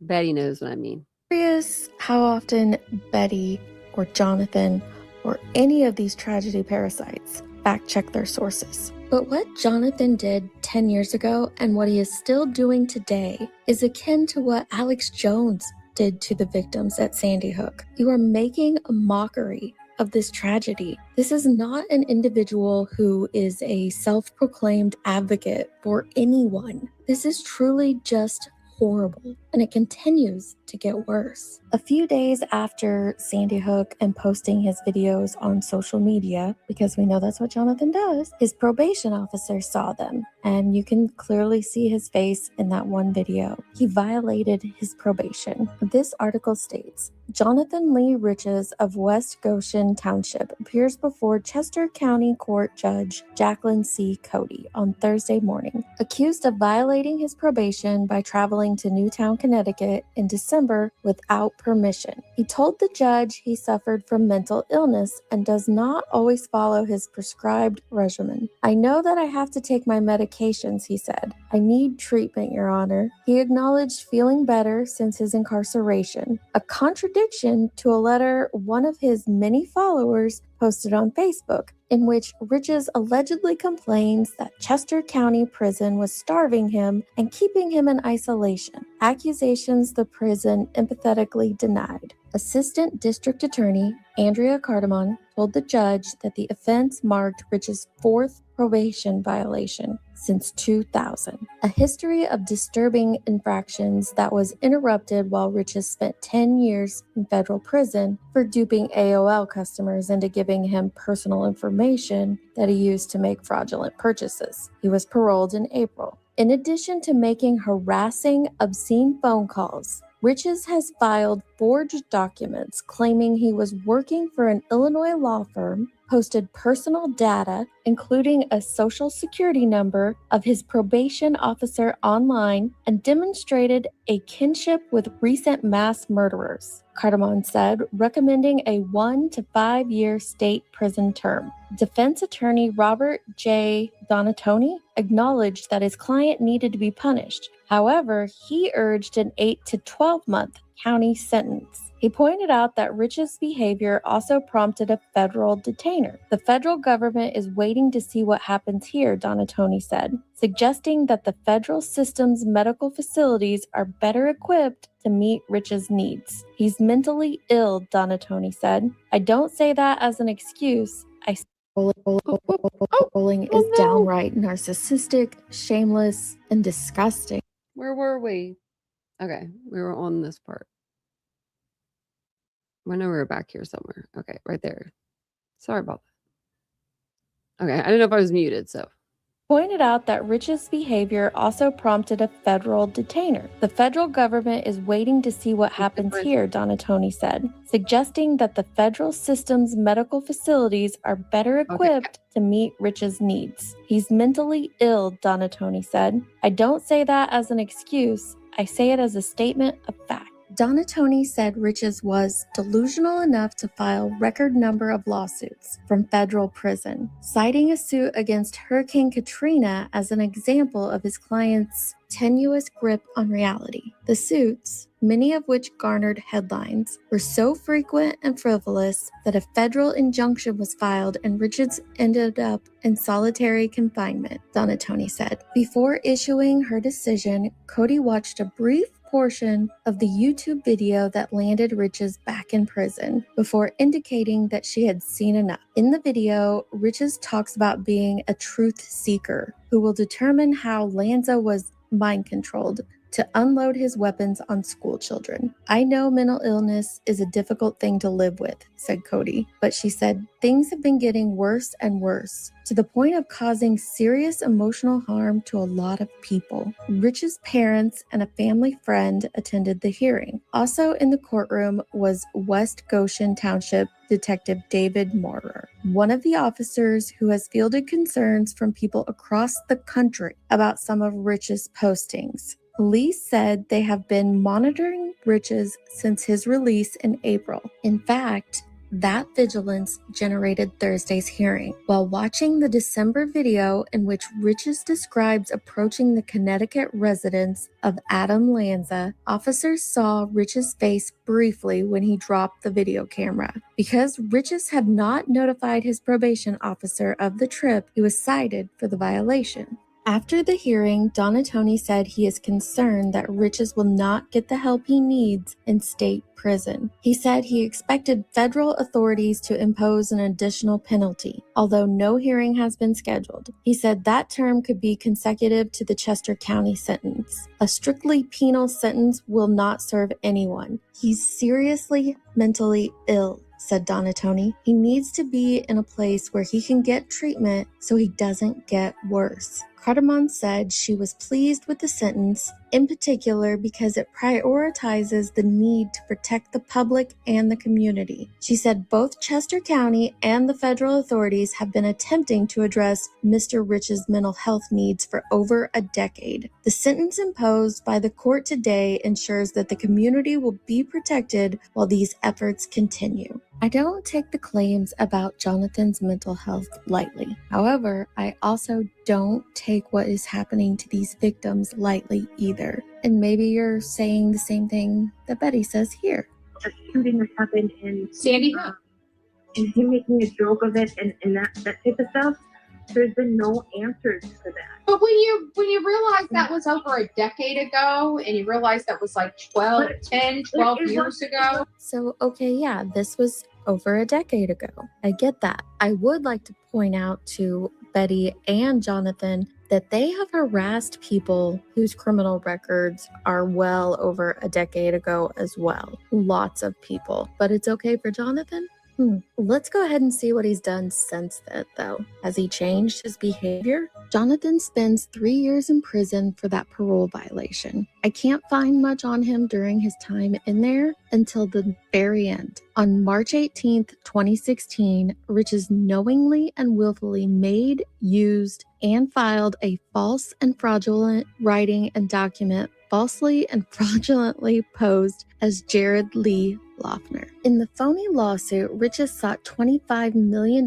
Betty knows what I mean. Curious how often Betty or Jonathan or any of these tragedy parasites fact check their sources. But what Jonathan did 10 years ago and what he is still doing today is akin to what Alex Jones did to the victims at Sandy Hook. You are making a mockery of this tragedy. This is not an individual who is a self-proclaimed advocate for anyone. This is truly just horrible, and it continues to get worse. A few days after Sandy Hook and posting his videos on social media, because we know that's what Jonathan does, his probation officer saw them, and you can clearly see his face in that one video. He violated his probation. This article states, Jonathan Lee Riches of West Goshen Township appears before Chester County Court Judge Jacqueline C. Cody on Thursday morning, accused of violating his probation by traveling to Newtown, Connecticut in December without permission. He told the judge he suffered from mental illness and does not always follow his prescribed regimen. I know that I have to take my medications, he said. I need treatment, Your Honor. He acknowledged feeling better since his incarceration, a contradiction to a letter one of his many followers posted on Facebook, in which Riches allegedly complains that Chester County Prison was starving him and keeping him in isolation, accusations the prison empathetically denied. Assistant District Attorney Andrea Cardamon told the judge that the offense marked Riches' fourth probation violation since 2000, a history of disturbing infractions that was interrupted while Riches spent 10 years in federal prison for duping AOL customers into giving him personal information that he used to make fraudulent purchases. He was paroled in April. In addition to making harassing, obscene phone calls, Riches has filed forged documents claiming he was working for an Illinois law firm, posted personal data, including a social security number of his probation officer online, and demonstrated a kinship with recent mass murderers, Cardamon said, recommending a 1 to 5 year state prison term. Defense attorney Robert J. Donatoni acknowledged that his client needed to be punished. However, he urged an 8 to 12 month county sentence. He pointed out that Riches' behavior also prompted a federal detainer. The federal government is waiting to see what happens here, Donatoni said, suggesting that the federal system's medical facilities are better equipped to meet Riches' needs. He's mentally ill, Donatoni said. I don't say that as an excuse. Bullying is downright narcissistic, shameless, and disgusting. Where were we? Okay, we were on this part. I know we were back here somewhere. Okay, right there. Sorry about that. Okay, I don't know if I was muted, so. Pointed out that Riches' behavior also prompted a federal detainer. The federal government is waiting to see what happens here, Donatoni said, suggesting that the federal system's medical facilities are better equipped to meet Riches' needs. He's mentally ill, Donatoni said. I don't say that as an excuse. I say it as a statement of fact. Donatoni said Riches was delusional enough to file record number of lawsuits from federal prison, citing a suit against Hurricane Katrina as an example of his client's tenuous grip on reality. The suits, many of which garnered headlines, were so frequent and frivolous that a federal injunction was filed and Riches ended up in solitary confinement, Donatoni said. Before issuing her decision, Cody watched a brief portion of the YouTube video that landed Riches back in prison before indicating that she had seen enough. In the video, Riches talks about being a truth seeker who will determine how Lanza was mind controlled to unload his weapons on school children. I know mental illness is a difficult thing to live with, said Cody, but she said things have been getting worse and worse to the point of causing serious emotional harm to a lot of people. Riches' parents and a family friend attended the hearing. Also in the courtroom was West Goshen Township Detective David Maurer, one of the officers who has fielded concerns from people across the country about some of Riches' postings. Police said they have been monitoring Riches since his release in April. In fact, that vigilance generated Thursday's hearing. While watching the December video in which Riches describes approaching the Connecticut residence of Adam Lanza, officers saw Riches' face briefly when he dropped the video camera. Because Riches had not notified his probation officer of the trip, he was cited for the violation. After the hearing, Donatoni said he is concerned that Riches will not get the help he needs in state prison. He said he expected federal authorities to impose an additional penalty, although no hearing has been scheduled. He said that term could be consecutive to the Chester County sentence. A strictly penal sentence will not serve anyone. He's seriously mentally ill, said Donatoni. He needs to be in a place where he can get treatment so he doesn't get worse. Cardamon said she was pleased with the sentence, in particular because it prioritizes the need to protect the public and the community. She said both Chester County and the federal authorities have been attempting to address Mr. Rich's mental health needs for over a decade. The sentence imposed by the court today ensures that the community will be protected while these efforts continue. I don't take the claims about Jonathan's mental health lightly. However, I also don't take what is happening to these victims lightly either. And maybe you're saying the same thing that Betty says here. A shooting that happened in Sandy Hook. and him making a joke of it and that type of stuff. There's been no answers for that. But when you realize that was over a decade ago, and you realize that was like 12 years ago. So, okay, yeah, this was over a decade ago. I get that. I would like to point out to Betty and Jonathan that they have harassed people whose criminal records are well over a decade ago as well. Lots of people. But it's okay for Jonathan? Let's go ahead and see what he's done since then, though. Has he changed his behavior? Jonathan spends 3 years in prison for that parole violation. I can't find much on him during his time in there until the very end. On March 18th, 2016, Riches knowingly and willfully made, used, and filed a false and fraudulent writing and document falsely and fraudulently posed as Jared Lee Loeffner. In the phony lawsuit, Riches sought $25 million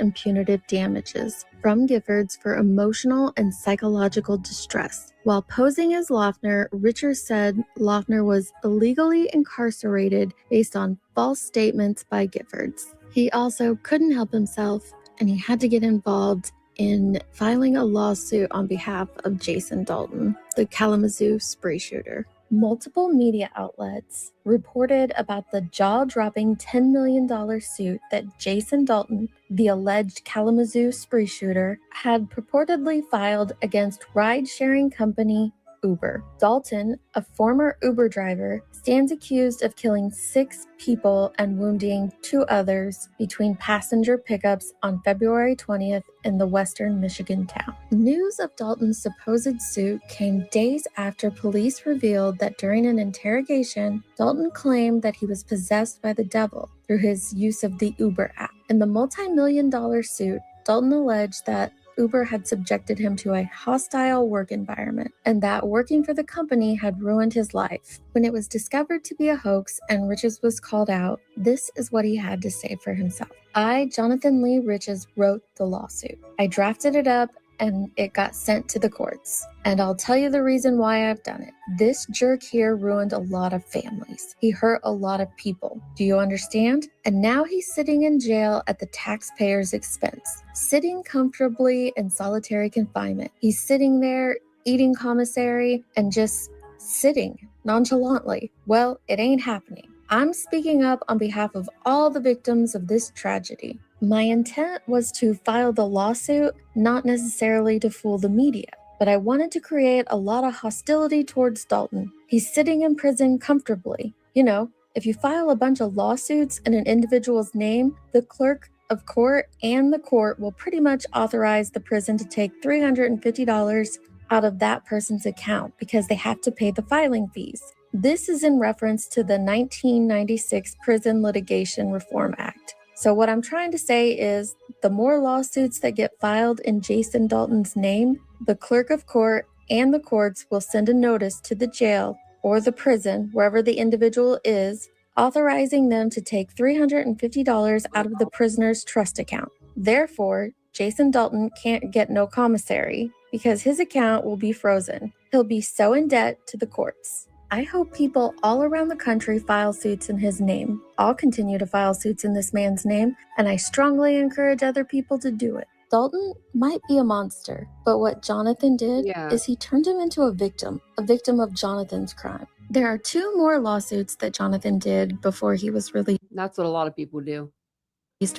in punitive damages from Giffords for emotional and psychological distress. While posing as Loeffner, Riches said Loeffner was illegally incarcerated based on false statements by Giffords. He also couldn't help himself, and he had to get involved in filing a lawsuit on behalf of Jason Dalton, the Kalamazoo spree shooter. Multiple media outlets reported about the jaw-dropping $10 million suit that Jason Dalton, the alleged Kalamazoo spree shooter, had purportedly filed against ride-sharing company Uber. Dalton, a former Uber driver, stands accused of killing 6 people and wounding 2 others between passenger pickups on February 20th in the western Michigan town. News of Dalton's supposed suit came days after police revealed that during an interrogation, Dalton claimed that he was possessed by the devil through his use of the Uber app. In the multi-million-dollar suit, Dalton alleged that Uber had subjected him to a hostile work environment, and that working for the company had ruined his life. When it was discovered to be a hoax and Riches was called out, this is what he had to say for himself. I, Jonathan Lee Riches, wrote the lawsuit. I drafted it up and it got sent to the courts. And I'll tell you the reason why I've done it. This jerk here ruined a lot of families. He hurt a lot of people. Do you understand? And now he's sitting in jail at the taxpayer's expense, sitting comfortably in solitary confinement. He's sitting there eating commissary and just sitting nonchalantly. Well, it ain't happening. I'm speaking up on behalf of all the victims of this tragedy. My intent was to file the lawsuit, not necessarily to fool the media, but I wanted to create a lot of hostility towards Dalton. He's sitting in prison comfortably. You know, if you file a bunch of lawsuits in an individual's name, the clerk of court and the court will pretty much authorize the prison to take $350 out of that person's account because they have to pay the filing fees. This is in reference to the 1996 Prison Litigation Reform Act. So what I'm trying to say is the more lawsuits that get filed in Jason Dalton's name, the clerk of court and the courts will send a notice to the jail or the prison, wherever the individual is, authorizing them to take $350 out of the prisoner's trust account. Therefore, Jason Dalton can't get no commissary because his account will be frozen. He'll be so in debt to the courts. I hope people all around the country file suits in his name. I'll continue to file suits in this man's name, and I strongly encourage other people to do it. Dalton might be a monster, but what Jonathan did Yeah. is he turned him into a victim of Jonathan's crime. There are 2 more lawsuits that Jonathan did before he was released That's what a lot of people do.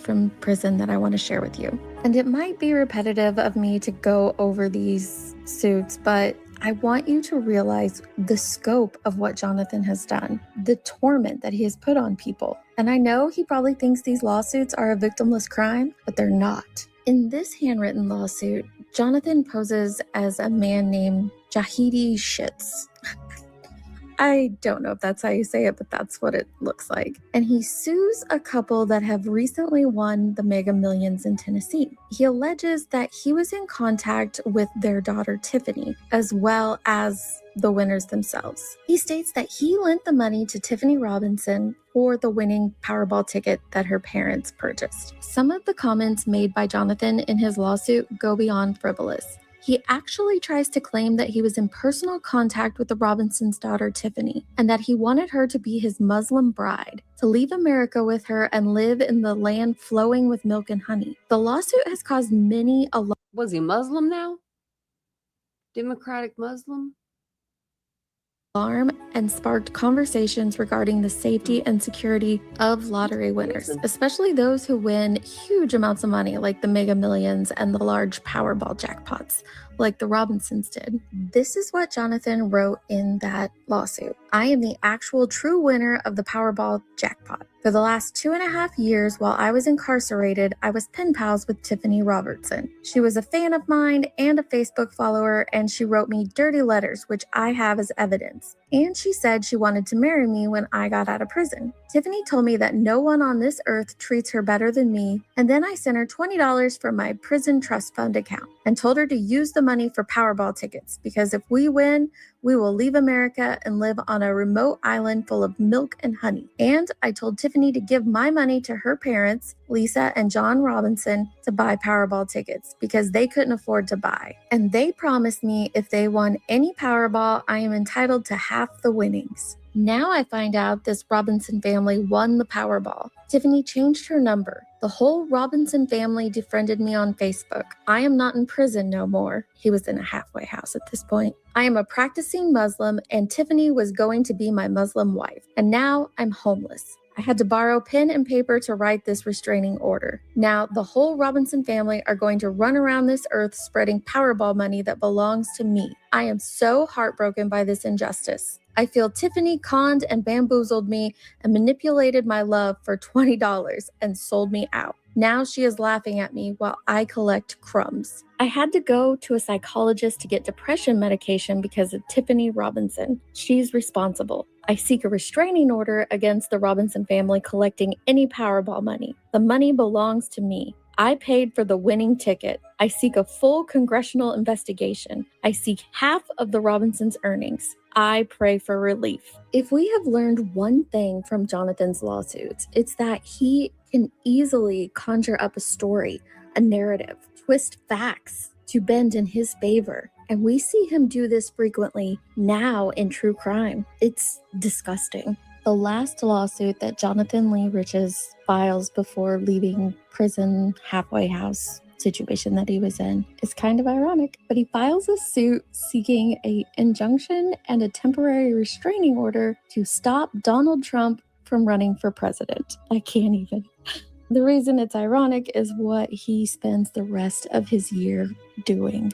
from prison that I want to share with you. And it might be repetitive of me to go over these suits, but I want you to realize the scope of what Jonathan has done, the torment that he has put on people. And I know he probably thinks these lawsuits are a victimless crime, but they're not. In this handwritten lawsuit, Jonathan poses as a man named Jahidi Shitz. I don't know if that's how you say it, but that's what it looks like. And he sues a couple that have recently won the Mega Millions in Tennessee. He alleges that he was in contact with their daughter Tiffany, as well as the winners themselves. He states that he lent the money to Tiffany Robinson for the winning Powerball ticket that her parents purchased. Some of the comments made by Jonathan in his lawsuit go beyond frivolous. He actually tries to claim that he was in personal contact with the Robinsons' daughter, Tiffany, and that he wanted her to be his Muslim bride, to leave America with her and live in the land flowing with milk and honey. The lawsuit has caused many Was he Muslim now? Democratic Muslim? alarm and sparked conversations regarding the safety and security of lottery winners, especially those who win huge amounts of money like the Mega Millions and the large Powerball jackpots like the Robinsons did. This is what Jonathan wrote in that lawsuit. I am the actual true winner of the Powerball jackpot. For the last 2.5 years while I was incarcerated, I was pen pals with Tiffany Robertson. She was a fan of mine and a Facebook follower, and she wrote me dirty letters, which I have as evidence. And she said she wanted to marry me when I got out of prison. Tiffany told me that no one on this earth treats her better than me, and then I sent her $20 from my prison trust fund account and told her to use the money for Powerball tickets, because if we win, we will leave America and live on a remote island full of milk and honey. And I told Tiffany to give my money to her parents, Lisa and John Robinson, to buy Powerball tickets because they couldn't afford to buy. And they promised me if they won any Powerball, I am entitled to half the winnings. Now I find out this Robinson family won the Powerball. Tiffany changed her number. The whole Robinson family defriended me on Facebook. I am not in prison no more. He was in a halfway house at this point. I am a practicing Muslim, and Tiffany was going to be my Muslim wife. And now I'm homeless. I had to borrow pen and paper to write this restraining order. Now, the whole Robinson family are going to run around this earth spreading Powerball money that belongs to me. I am so heartbroken by this injustice. I feel Tiffany conned and bamboozled me and manipulated my love for $20 and sold me out. Now she is laughing at me while I collect crumbs. I had to go to a psychologist to get depression medication because of Tiffany Robinson. She's responsible. I seek a restraining order against the Robinson family collecting any Powerball money. The money belongs to me. I paid for the winning ticket. I seek a full congressional investigation. I seek half of the Robinsons' earnings. I pray for relief. If we have learned one thing from Jonathan's lawsuits, it's that he can easily conjure up a story, a narrative, twist facts to bend in his favor. And we see him do this frequently now in true crime. It's disgusting. The last lawsuit that Jonathan Lee Riches files before leaving prison halfway house situation that he was in is kind of ironic, but he files a suit seeking an injunction and a temporary restraining order to stop Donald Trump from running for president. I can't even. The reason it's ironic is what he spends the rest of his year doing.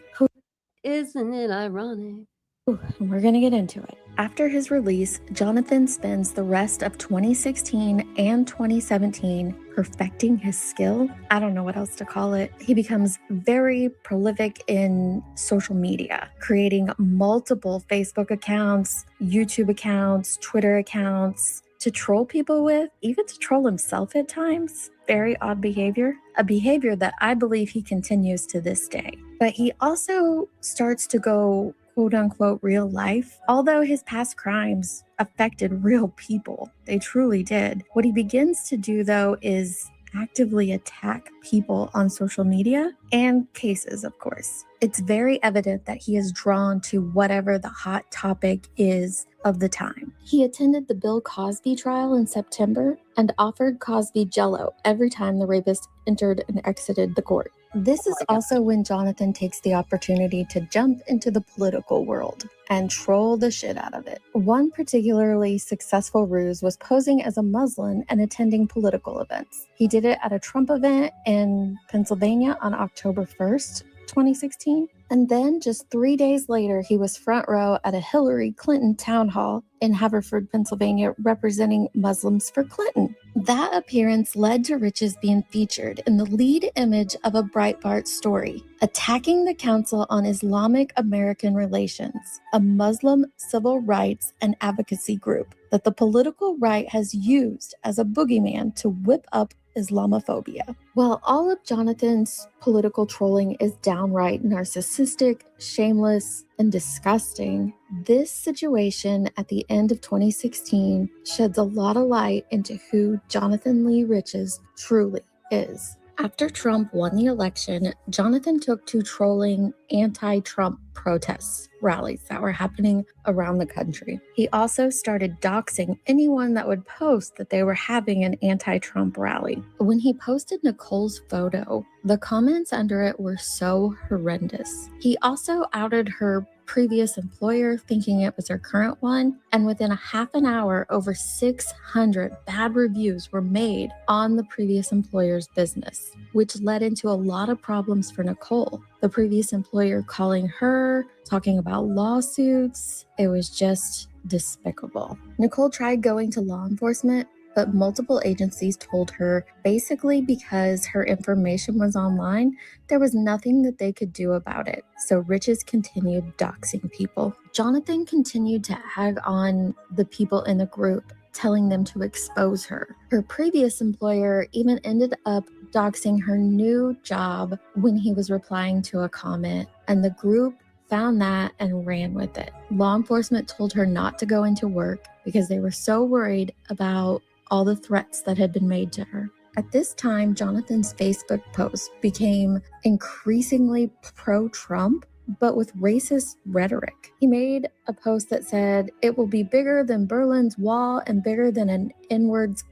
Isn't it ironic? We're going to get into it. After his release, Jonathan spends the rest of 2016 and 2017 perfecting his skill. I don't know what else to call it. He becomes very prolific in social media, creating multiple Facebook accounts, YouTube accounts, Twitter accounts to troll people with, even to troll himself at times. Very odd behavior, a behavior that I believe he continues to this day. But he also starts to go quote unquote real life. Although his past crimes affected real people, they truly did. What he begins to do though is actively attack people on social media and cases, of course. It's very evident that he is drawn to whatever the hot topic is of the time. He attended the Bill Cosby trial in September and offered Cosby Jell-O every time the rapist entered and exited the court. This is also when Jonathan takes the opportunity to jump into the political world and troll the shit out of it. One particularly successful ruse was posing as a Muslim and attending political events. He did it at a Trump event in Pennsylvania on October 1st, 2016. And then just 3 days later, he was front row at a Hillary Clinton town hall in Haverford, Pennsylvania, representing Muslims for Clinton. That appearance led to Riches being featured in the lead image of a Breitbart story, attacking the Council on Islamic American Relations, a Muslim civil rights and advocacy group that the political right has used as a boogeyman to whip up Islamophobia. While all of Jonathan's political trolling is downright narcissistic, shameless, and disgusting, this situation at the end of 2016 sheds a lot of light into who Jonathan Lee Riches truly is. After Trump won the election, Jonathan took to trolling anti-Trump protests rallies that were happening around the country. He also started doxing anyone that would post that they were having an anti-Trump rally. When he posted Nicole's photo, the comments under it were so horrendous. He also outed her previous employer, thinking it was her current one, and within a half an hour, over 600 bad reviews were made on the previous employer's business, which led into a lot of problems for Nicole. The previous employer calling her, talking about lawsuits. It was just despicable. Nicole tried going to law enforcement, but multiple agencies told her basically because her information was online, there was nothing that they could do about it. So Riches continued doxing people. Jonathan continued to ag on the people in the group, telling them to expose her. Her previous employer even ended up doxing her new job when he was replying to a comment, and the group found that and ran with it. Law enforcement told her not to go into work because they were so worried about all the threats that had been made to her. At this time, Jonathan's Facebook posts became increasingly pro-Trump, but with racist rhetoric. He made a post that said, "It will be bigger than Berlin's Wall and bigger than an N-word's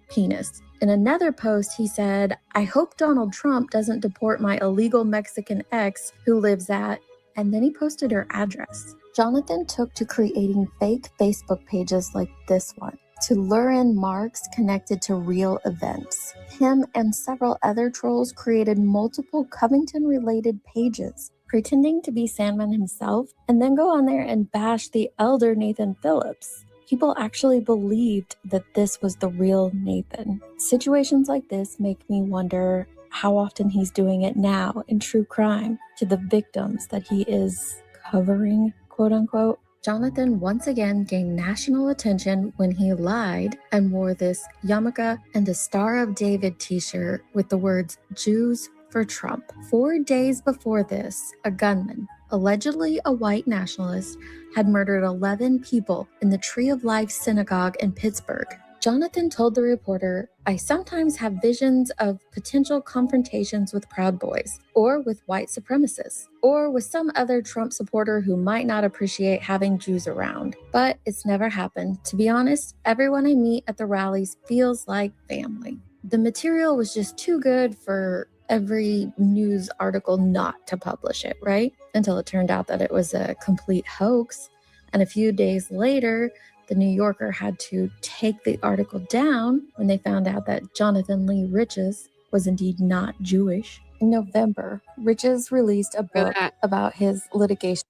penis." In another post, he said, "I hope Donald Trump doesn't deport my illegal Mexican ex who lives at," and then he posted her address. Jonathan took to creating fake Facebook pages like this one to lure in marks connected to real events. Him and several other trolls created multiple Covington-related pages, pretending to be Sandman himself, and then go on there and bash the elder Nathan Phillips. People actually believed that this was the real Nathan. Situations like this make me wonder how often he's doing it now in true crime to the victims that he is covering, quote unquote. Jonathan once again gained national attention when he lied and wore this yarmulke and a Star of David t-shirt with the words "Jews for Trump." 4 days before this, a gunman, allegedly a white nationalist, had murdered 11 people in the Tree of Life synagogue in Pittsburgh. Jonathan told the reporter, "I sometimes have visions of potential confrontations with Proud Boys, or with white supremacists, or with some other Trump supporter who might not appreciate having Jews around. But it's never happened. To be honest, everyone I meet at the rallies feels like family." The material was just too good for every news article not to publish it, right? Until it turned out that it was a complete hoax. And a few days later, the New Yorker had to take the article down when they found out that Jonathan Lee Riches was indeed not Jewish. In November, Riches released a book about his litigation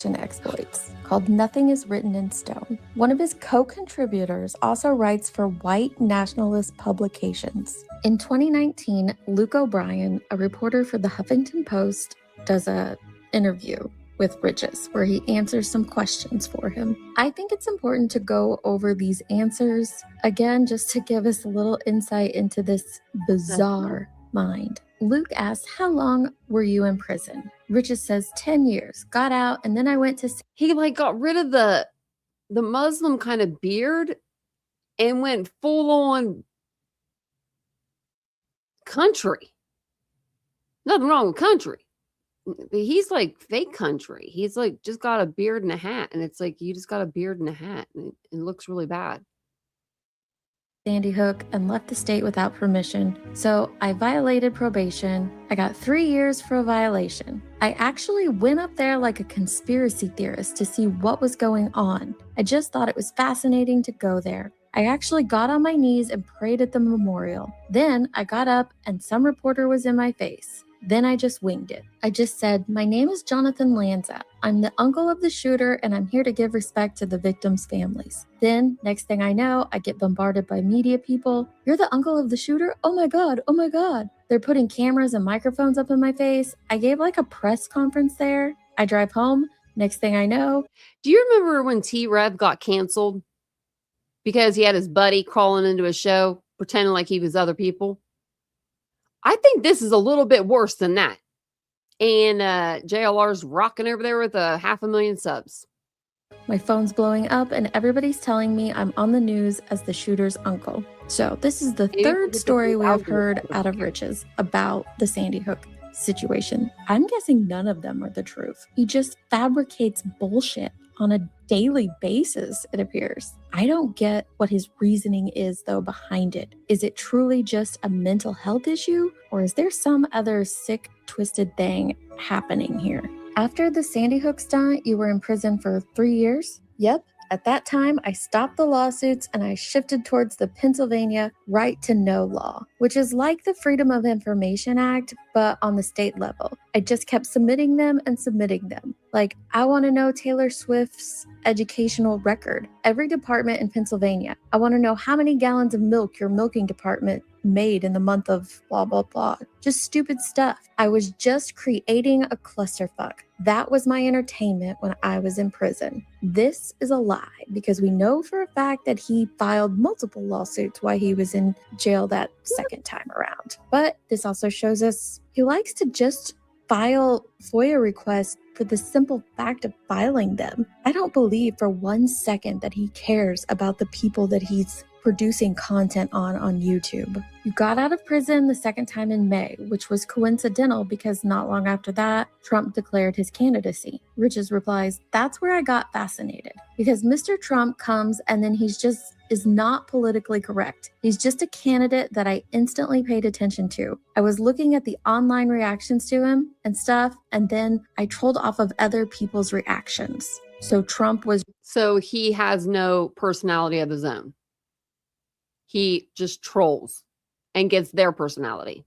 exploits called "Nothing is Written in Stone." One of his co-contributors also writes for white nationalist publications. In 2019, Luke O'Brien, a reporter for the Huffington Post, does an interview with Riches, where he answers some questions for him. I think it's important to go over these answers again, just to give us a little insight into this bizarre mind. Luke asks, "How long were you in prison?" Riches says, 10 years. Got out, and then I went to... He like got rid of the Muslim kind of beard and went full on country. Nothing wrong with country. He's like fake country. He's like just got a beard and a hat, and it's like you just got a beard and a hat, and it looks really bad. Sandy Hook and left the state without permission, so I violated probation. I got 3 years for a violation. I actually went up there like a conspiracy theorist to see what was going on. I just thought it was fascinating to go there. I actually got on my knees and prayed at the memorial. Then I got up and some reporter was in my face. Then I just winged it. I just said, "My name is Jonathan Lanza. I'm the uncle of the shooter and I'm here to give respect to the victims' families." Then, next thing I know, I get bombarded by media people. "You're the uncle of the shooter? Oh my God, oh my God." They're putting cameras and microphones up in my face. I gave like a press conference there. I drive home. Next thing I know. Do you remember when T-Rev got canceled because he had his buddy crawling into a show pretending like he was other people? I think this is a little bit worse than that. And JLR's rocking over there with 500,000 subs. My phone's blowing up and everybody's telling me I'm on the news as the shooter's uncle. So this is the third story we have heard out of Rich's about the Sandy Hook situation. I'm guessing none of them are the truth. He just fabricates bullshit on a daily basis, it appears. I don't get what his reasoning is, though, behind it. Is it truly just a mental health issue, or is there some other sick, twisted thing happening here? After the Sandy Hook stunt, you were in prison for 3 years? Yep. At that time, I stopped the lawsuits and I shifted towards the Pennsylvania right to know law, which is like the Freedom of Information Act, but on the state level. I just kept submitting them and submitting them. Like, I want to know Taylor Swift's educational record. Every department in Pennsylvania. I want to know how many gallons of milk your milking department made in the month of blah, blah, blah. Just stupid stuff. I was just creating a clusterfuck. That was my entertainment when I was in prison. This is a lie because we know for a fact that he filed multiple lawsuits while he was in jail that second time around. But this also shows us he likes to just file FOIA requests for the simple fact of filing them. I don't believe for 1 second that he cares about the people that he's producing content on YouTube. You got out of prison the second time in May, which was coincidental because not long after that, Trump declared his candidacy. Rich's replies, "That's where I got fascinated because Mr. Trump comes and then he's just is not politically correct. He's just a candidate that I instantly paid attention to. I was looking at the online reactions to him and stuff, and then I trolled off of other people's reactions." So Trump was... So he has no personality of his own. He just trolls and gets their personality.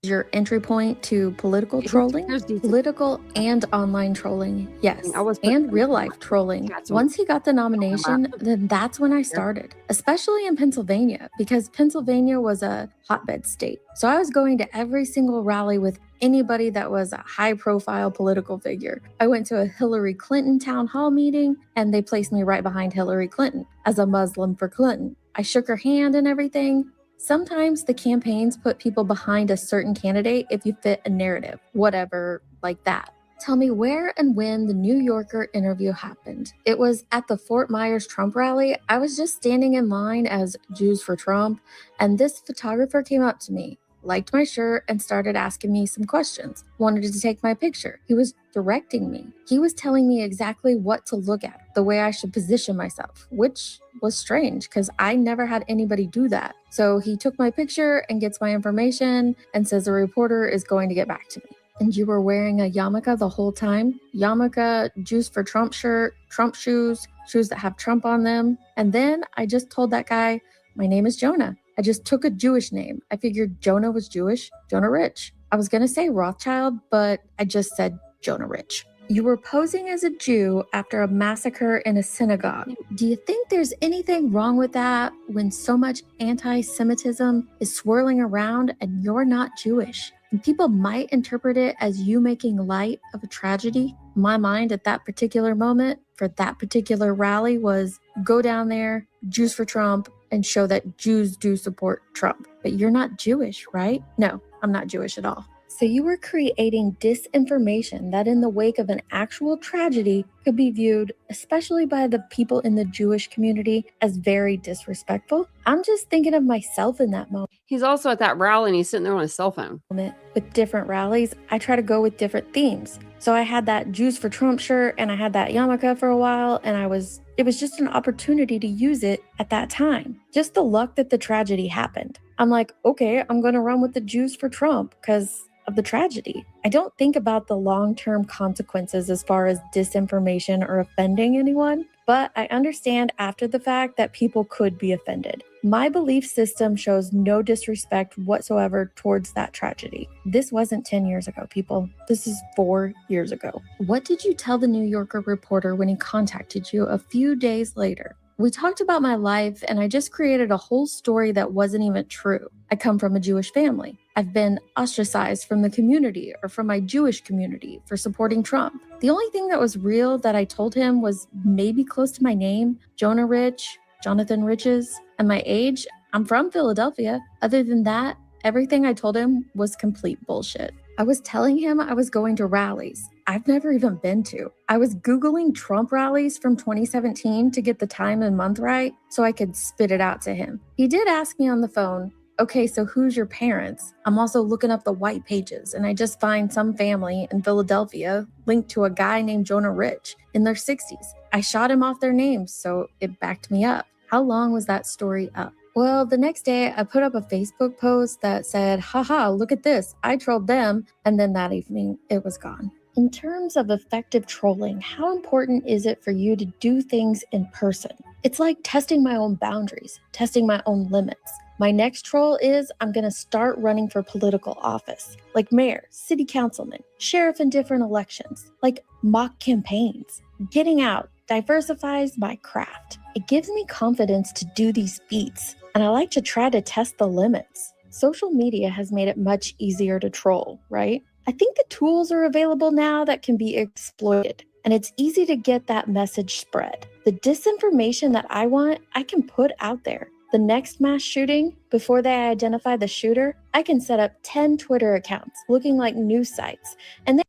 Your entry point to political trolling, political and online trolling, yes, and real life trolling. Once he got the nomination, then that's when I started, especially in Pennsylvania, because Pennsylvania was a hotbed state. So I was going to every single rally with anybody that was a high profile political figure. I went to a Hillary Clinton town hall meeting and they placed me right behind Hillary Clinton as a Muslim for Clinton. I shook her hand and everything. Sometimes the campaigns put people behind a certain candidate if you fit a narrative, whatever, like that. Tell me where and when the New Yorker interview happened. It was at the Fort Myers Trump rally. I was just standing in line as Jews for Trump, and this photographer came up to me, liked my shirt, and started asking me some questions. Wanted to take my picture. He was directing me. He was telling me exactly what to look at, the way I should position myself, which was strange because I never had anybody do that. So he took my picture and gets my information and says the reporter is going to get back to me. "And you were wearing a yarmulke the whole time?" Yarmulke, Jews for Trump shirt, Trump shoes, shoes that have Trump on them. And then I just told that guy, "My name is Jonah." I just took a Jewish name. I figured Jonah was Jewish, Jonah Rich. I was going to say Rothschild, but I just said Jonah Rich. "You were posing as a Jew after a massacre in a synagogue. Do you think there's anything wrong with that when so much anti-Semitism is swirling around and you're not Jewish? And people might interpret it as you making light of a tragedy." My mind at that particular moment for that particular rally was go down there, Jews for Trump, and show that Jews do support Trump. But you're not Jewish, right? No, I'm not Jewish at all. So you were creating disinformation that in the wake of an actual tragedy could be viewed, especially by the people in the Jewish community, as very disrespectful? I'm just thinking of myself in that moment. He's also at that rally and he's sitting there on his cell phone. With different rallies, I try to go with different themes. So I had that Jews for Trump shirt and I had that yarmulke for a while, and it was just an opportunity to use it at that time. Just the luck that the tragedy happened. I'm like, okay, I'm going to run with the Jews for Trump because of the tragedy. I don't think about the long-term consequences as far as disinformation or offending anyone, but I understand after the fact that people could be offended. My belief system shows no disrespect whatsoever towards that tragedy. This wasn't 10 years ago, people. This is 4 years ago. What did you tell the New Yorker reporter when he contacted you a few days later? We talked about my life, and I just created a whole story that wasn't even true. I come from a Jewish family. I've been ostracized from the community or from my Jewish community for supporting Trump. The only thing that was real that I told him was maybe close to my name, Jonah Rich, Jonathan Riches, and my age. I'm from Philadelphia. Other than that, everything I told him was complete bullshit. I was telling him I was going to rallies I've never even been to. I was Googling Trump rallies from 2017 to get the time and month right so I could spit it out to him. He did ask me on the phone, okay, so who's your parents? I'm also looking up the white pages, and I just find some family in Philadelphia linked to a guy named Jonah Rich in their 60s. I shot him off their names, so it backed me up. How long was that story up? Well, the next day I put up a Facebook post that said, haha, look at this, I trolled them, and then that evening it was gone. In terms of effective trolling, how important is it for you to do things in person? It's like testing my own boundaries, testing my own limits. My next troll is I'm going to start running for political office, like mayor, city councilman, sheriff in different elections, like mock campaigns. Getting out diversifies my craft. It gives me confidence to do these feats, and I like to try to test the limits. Social media has made it much easier to troll, right? I think the tools are available now that can be exploited, and it's easy to get that message spread. The disinformation that I want, I can put out there. The next mass shooting, before they identify the shooter, I can set up 10 Twitter accounts looking like news sites. And then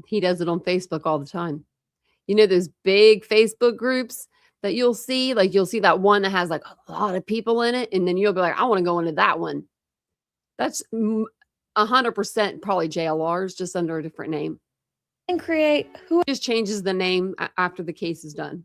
He does it on Facebook all the time. You know, those big Facebook groups that you'll see, like you'll see that one that has like a lot of people in it. And then you'll be like, I want to go into that one. That's 100% probably JLR's, just under a different name. and create Just changes the name after the case is done.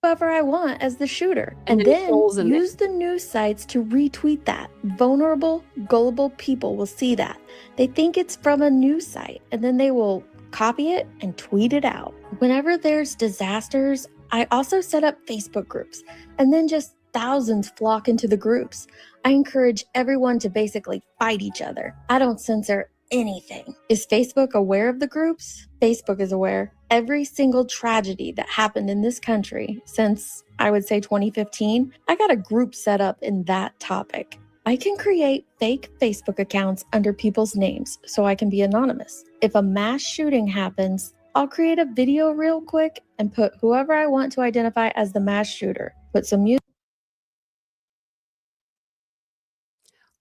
whoever I want as the shooter. And And then then trolls in use the news sites to retweet that. Vulnerable, gullible people will see that. They think it's from a news site, and then they will copy it and tweet it out. Whenever there's disasters, I also set up Facebook groups, and then just thousands flock into the groups. I encourage everyone to basically fight each other. I don't censor anything. Is Facebook aware of the groups? Facebook is aware. Every single tragedy that happened in this country since, I would say, 2015, I got a group set up in that topic. I can create fake Facebook accounts under people's names so I can be anonymous. If a mass shooting happens, I'll create a video real quick and put whoever I want to identify as the mass shooter. Put some music.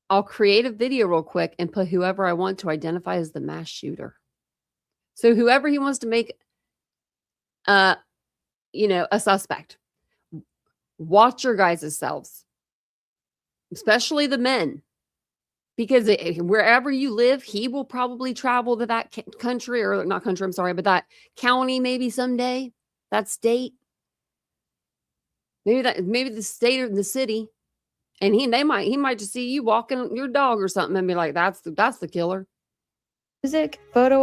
I'll create a video real quick and put whoever I want to identify as the mass shooter. So whoever he wants to make, a suspect. Watch your guys' selves, especially the men, because wherever you live, he will probably travel to that country, or not country, I'm sorry, but that county maybe someday, that state, maybe the state or the city. And he might just see you walking your dog or something and be like, that's the killer. Music, photo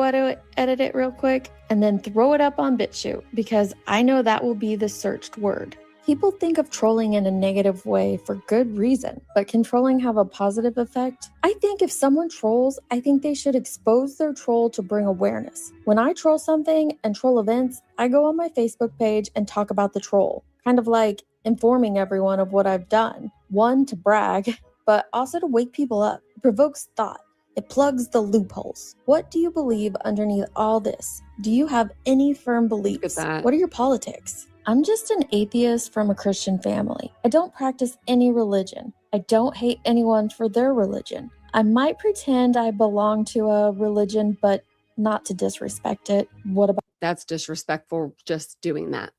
edit it real quick, and then throw it up on BitChute, because I know that will be the searched word. People think of trolling in a negative way for good reason, but can trolling have a positive effect? I think if someone trolls, I think they should expose their troll to bring awareness. When I troll something and troll events, I go on my Facebook page and talk about the troll, kind of like informing everyone of what I've done. One, to brag, but also to wake people up. It provokes thought. It plugs the loopholes. What do you believe underneath all this? Do you have any firm beliefs? Look at that. What are your politics? I'm just an atheist from a Christian family. I don't practice any religion. I don't hate anyone for their religion. I might pretend I belong to a religion, but not to disrespect it. What That's disrespectful just doing that.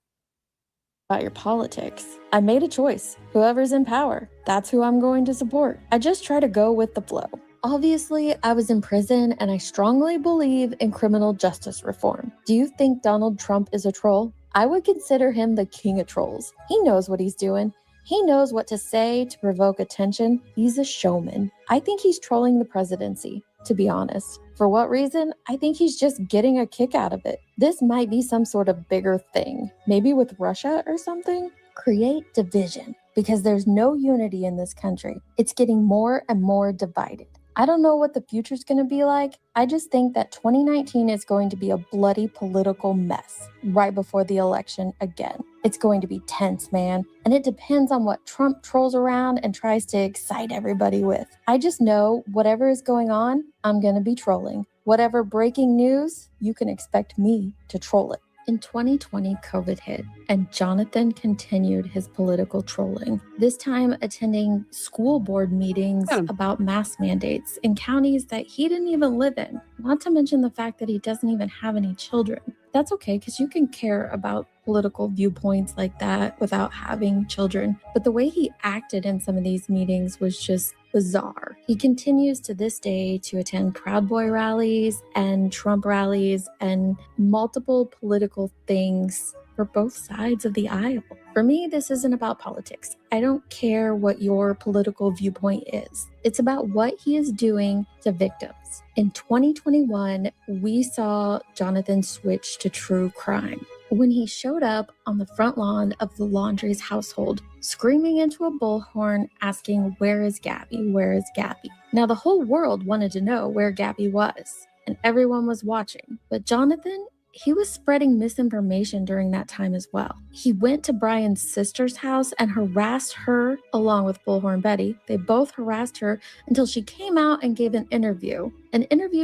about your politics? I made a choice. Whoever's in power, that's who I'm going to support. I just try to go with the flow. Obviously, I was in prison and I strongly believe in criminal justice reform. Do you think Donald Trump is a troll? I would consider him the king of trolls. He knows what he's doing. He knows what to say to provoke attention. He's a showman. I think he's trolling the presidency, to be honest. For what reason? I think he's just getting a kick out of it. This might be some sort of bigger thing, maybe with Russia or something. Create division, because there's no unity in this country. It's getting more and more divided. I don't know what the future's going to be like. I just think that 2019 is going to be a bloody political mess right before the election again. It's going to be tense, man. And it depends on what Trump trolls around and tries to excite everybody with. I just know whatever is going on, I'm going to be trolling. Whatever breaking news, you can expect me to troll it. In 2020, COVID hit, and Jonathan continued his political trolling, this time attending school board meetings about mask mandates in counties that he didn't even live in, not to mention the fact that he doesn't even have any children. That's okay, because you can care about political viewpoints like that without having children. But the way he acted in some of these meetings was just bizarre. He continues to this day to attend Proud Boy rallies and Trump rallies and multiple political things for both sides of the aisle. For me, this isn't about politics. I don't care what your political viewpoint is. It's about what he is doing to victims. In 2021, we saw Jonathan switch to true crime when he showed up on the front lawn of the Laundrie's household, screaming into a bullhorn, asking, "Where is Gabby? Where is Gabby?" Now, the whole world wanted to know where Gabby was, and everyone was watching. But Jonathan, he was spreading misinformation during that time as well. He went to Brian's sister's house and harassed her along with Bullhorn Betty. They both harassed her until she came out and gave an interview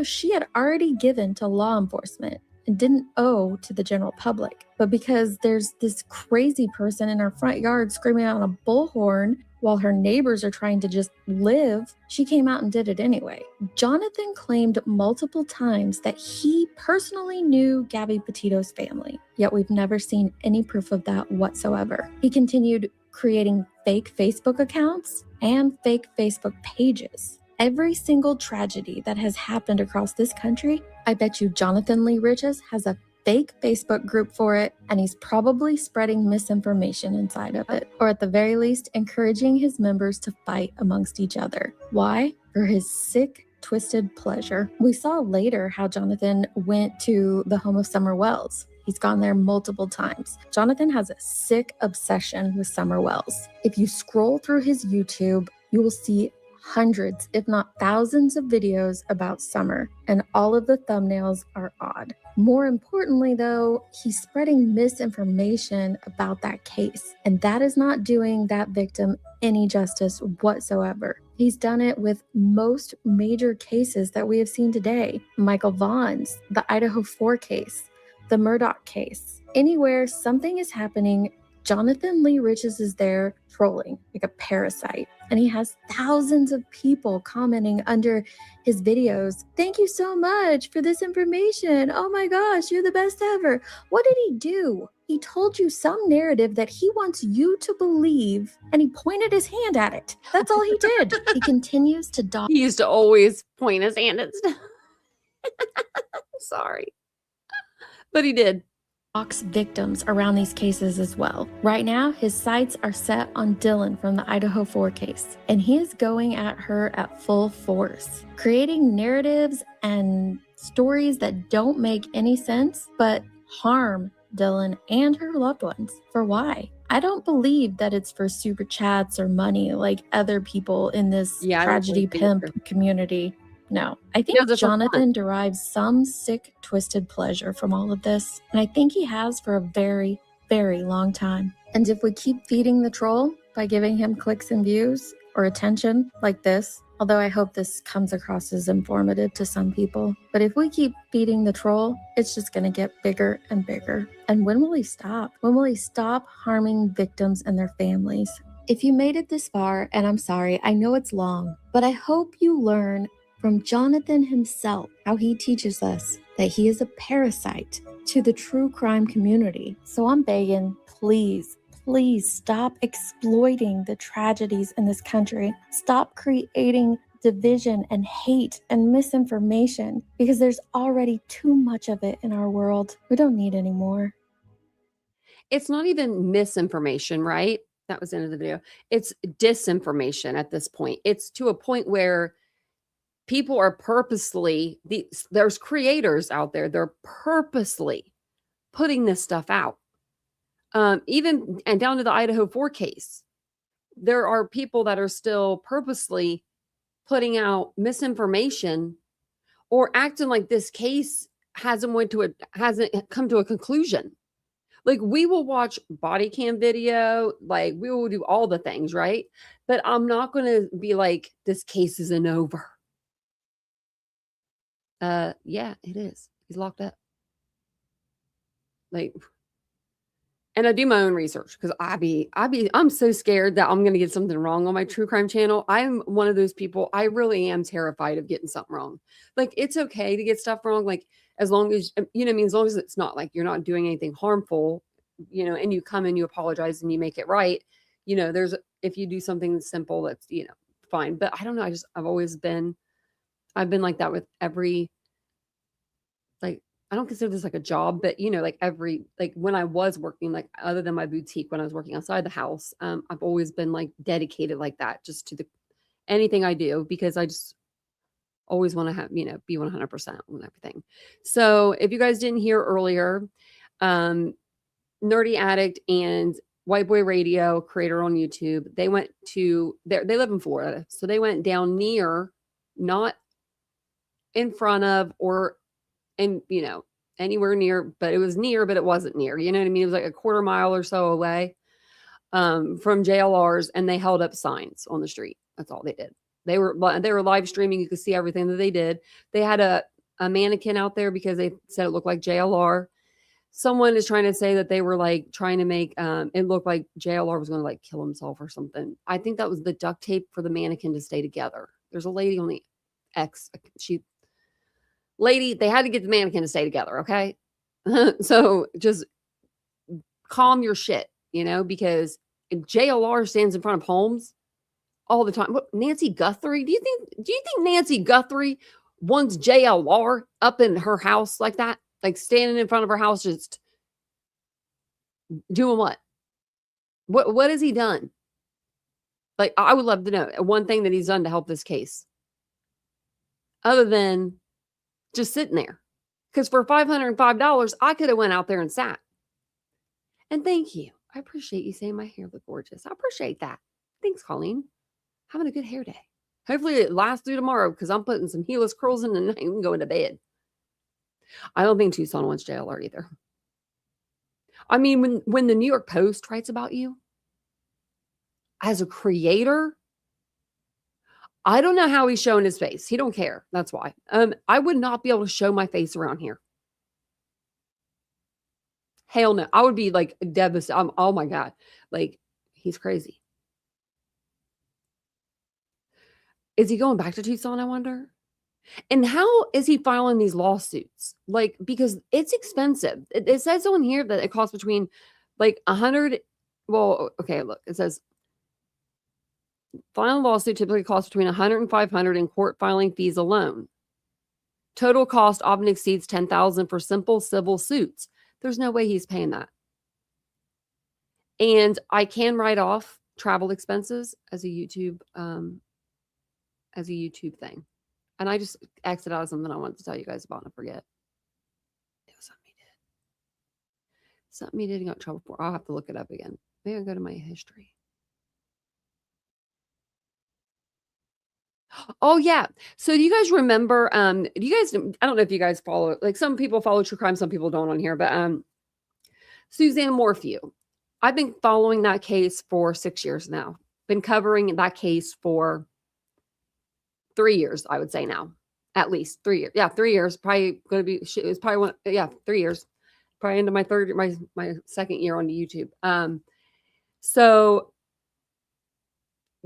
she had already given to law enforcement and didn't owe to the general public. But because there's this crazy person in her front yard screaming out on a bullhorn while her neighbors are trying to just live, she came out and did it anyway. Jonathan claimed multiple times that he personally knew Gabby Petito's family, yet we've never seen any proof of that whatsoever. He continued creating fake Facebook accounts and fake Facebook pages. Every single tragedy that has happened across this country, I bet you Jonathan Lee Riches has a fake Facebook group for it, and he's probably spreading misinformation inside of it, or at the very least, encouraging his members to fight amongst each other. Why? For his sick, twisted pleasure. We saw later how Jonathan went to the home of Summer Wells. He's gone there multiple times. Jonathan has a sick obsession with Summer Wells. If you scroll through his YouTube, you will see hundreds, if not thousands of videos about Summer, and all of the thumbnails are odd. More importantly, though, he's spreading misinformation about that case, and that is not doing that victim any justice whatsoever. He's done it with most major cases that we have seen today. Michael Vaughn's, the Idaho 4 case, the Murdoch case. Anywhere something is happening, Jonathan Lee Riches is there trolling like a parasite. And he has thousands of people commenting under his videos. "Thank you so much for this information. Oh my gosh, you're the best ever." What did he do? He told you some narrative that he wants you to believe, and he pointed his hand at it. That's all he did. He continues to dog. He used to always point his hand at stuff. Sorry. But he did. Victims around these cases as well. Right now, his sights are set on Dylan from the Idaho 4 case, and he is going at her at full force, creating narratives and stories that don't make any sense, but harm Dylan and her loved ones. For why? I don't believe that it's for super chats or money like other people in this tragedy pimp community. No, I think Jonathan derives some sick, twisted pleasure from all of this. And I think he has for a very, very long time. And if we keep feeding the troll by giving him clicks and views or attention like this, although I hope this comes across as informative to some people, but if we keep feeding the troll, it's just going to get bigger and bigger. And when will he stop? When will he stop harming victims and their families? If you made it this far, and I'm sorry, I know it's long, but I hope you learn from Jonathan himself how he teaches us that he is a parasite to the true crime community. So I'm begging, please, please stop exploiting the tragedies in this country. Stop creating division and hate and misinformation, because there's already too much of it in our world. We don't need any more. It's not even misinformation, right? That was the end of the video. It's disinformation at this point. It's to a point where people are purposely, there's creators out there, they're purposely putting this stuff out. Even and down to the Idaho 4 case, there are people that are still purposely putting out misinformation or acting like this case hasn't come to a conclusion. Like, we will watch body cam video, like we will do all the things, right? But I'm not going to be like, this case isn't over. Yeah, it is. He's locked up. Like, and I do my own research because I'm so scared that I'm going to get something wrong on my true crime channel. I'm one of those people. I really am terrified of getting something wrong. Like, it's okay to get stuff wrong. Like, as long as, you know what I mean? As long as it's not like you're not doing anything harmful, you know, and you come and you apologize and you make it right. You know, if you do something simple, that's, you know, fine. But I don't know. I've been like that with every, like, I don't consider this like a job, but, you know, like when I was working, like, other than my boutique, when I was working outside the house, I've always been like dedicated like that, just to anything I do, because I just always want to have, you know, be 100% on everything. So if you guys didn't hear earlier, Nerdy Addict and White Boy Radio, creator on YouTube, they went to they live in Florida. So they went down near, not in front of or in, you know, anywhere near, but it was near, but it wasn't near. You know what I mean? It was like a quarter mile or so away from JLR's, and they held up signs on the street. That's all they did. They were live streaming. You could see everything that they did. They had a mannequin out there because they said it looked like JLR. Someone is trying to say that they were like trying to make it look like JLR was going to like kill himself or something. I think that was the duct tape for the mannequin to stay together. There's a lady on the X. They had to get the mannequin to stay together. Okay. So just calm your shit, you know, because JLR stands in front of homes all the time. What, Nancy Guthrie? Do you think Nancy Guthrie wants JLR up in her house like that? Like, standing in front of her house, just doing what? What has he done? Like, I would love to know one thing that he's done to help this case, other than just sitting there. Because for $505, I could have went out there and sat. And thank you. I appreciate you saying my hair looked gorgeous. I appreciate that. Thanks, Colleen. Having a good hair day. Hopefully it lasts through tomorrow, because I'm putting some heelless curls in tonight and going to bed. I don't think Tucson wants JLR either. I mean, when the New York Post writes about you as a creator, I don't know how he's showing his face. He don't care. That's why. I would not be able to show my face around here. Hell no. I would be like devastated. Oh my God. Like, he's crazy. Is he going back to Tucson, I wonder? And how is he filing these lawsuits? Like, because it's expensive. It says on here that it costs between like 100. Well, okay, look, it says filing a lawsuit typically costs between 100 and 500 in court filing fees alone. Total cost often exceeds 10,000 for simple civil suits. There's no way he's paying that. And I can write off travel expenses as a YouTube thing. And I just exited out of something I wanted to tell you guys about and I forget. It was something he did. Something he did and got in trouble for. I'll have to look it up again. Maybe I'll go to my history. Oh, yeah. So do you guys remember, I don't know if you guys follow, like, some people follow true crime, some people don't on here, but Suzanne Morphew. I've been following that case for 6 years now. Been covering that case for 3 years, I would say now. At least 3 years. Yeah, 3 years. Probably going to be, it was probably 3 years. Probably into my second year on YouTube. So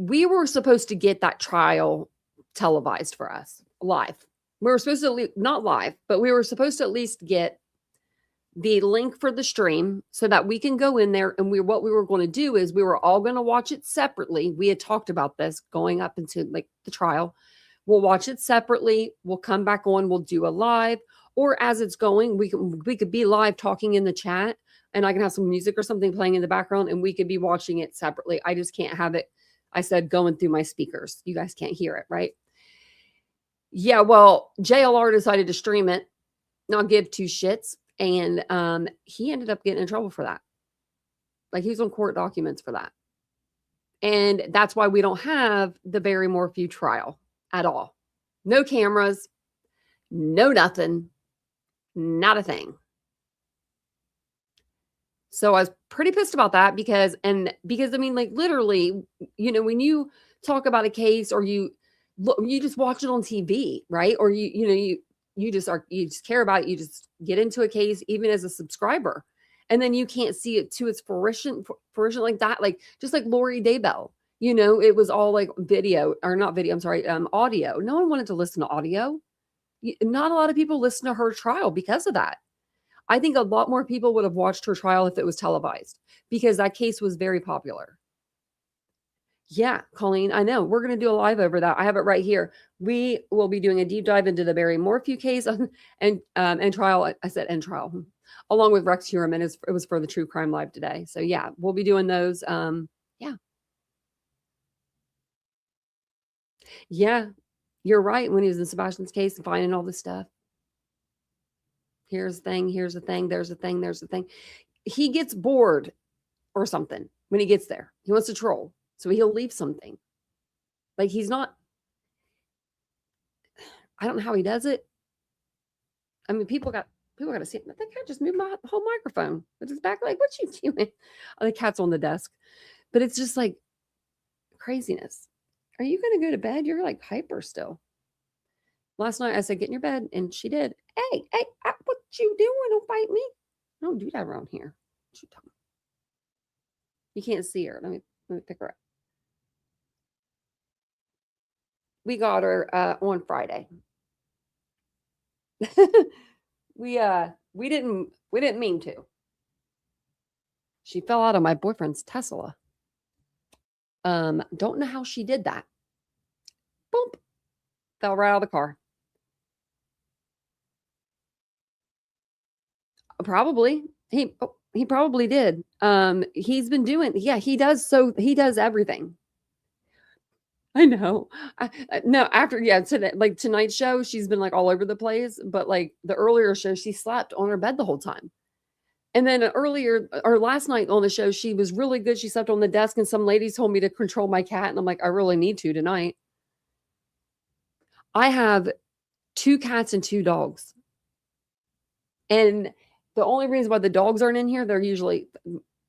we were supposed to get that trial televised for us live. We were supposed to, not live, but we were supposed to at least get the link for the stream so that we can go in there. And what we were going to do is we were all going to watch it separately. We had talked about this going up into like the trial. We'll watch it separately. We'll come back on. We'll do a live, or as it's going, we could be live talking in the chat, and I can have some music or something playing in the background, and we could be watching it separately. I just can't have it, I said, going through my speakers. You guys can't hear it, right? Yeah, well, JLR decided to stream it, not give two shits. And he ended up getting in trouble for that. Like, he's on court documents for that. And that's why we don't have the Barry Morphew trial at all. No cameras, no nothing, not a thing. So I was pretty pissed about that because I mean, like, literally, you know, when you talk about a case or you just watch it on TV, right? Or you just care about it. You just get into a case, even as a subscriber, and then you can't see it to its fruition like that. Like, just like Lori Daybell, you know, it was all like audio. No one wanted to listen to audio. Not a lot of people listened to her trial because of that. I think a lot more people would have watched her trial if it was televised, because that case was very popular. Yeah, Colleen, I know. We're going to do a live over that. I have it right here. We will be doing a deep dive into the Barry Morphew case and trial. I said and trial, along with Rex Heuermann. It was for the True Crime Live today. So yeah, we'll be doing those. Yeah. Yeah, you're right. When he was in Sebastian's case and finding all this stuff. Here's the thing. Here's the thing. There's a thing. There's the thing. He gets bored or something when he gets there. He wants to troll. So he'll leave something. Like, he's not, I don't know how he does it. I mean, people got to see it. But the cat just moved my whole microphone with his back leg. What you doing? Oh, the cat's on the desk. But it's just like craziness. Are you going to go to bed? You're like hyper still. Last night I said, get in your bed. And she did. Hey, what you doing? Don't bite me. I don't do that around here. You can't see her. Let me pick her up. We got her on Friday. we didn't mean to. She fell out of my boyfriend's Tesla. Don't know how she did that. Boom. Fell right out of the car. Probably. He probably did. He's been doing, he does everything. I know. No, after, today, like tonight's show, she's been like all over the place, but like the earlier show, she slept on her bed the whole time. And then last night on the show, she was really good. She slept on the desk, and some ladies told me to control my cat. And I'm like, I really need to tonight. I have 2 cats and 2 dogs. And the only reason why the dogs aren't in here,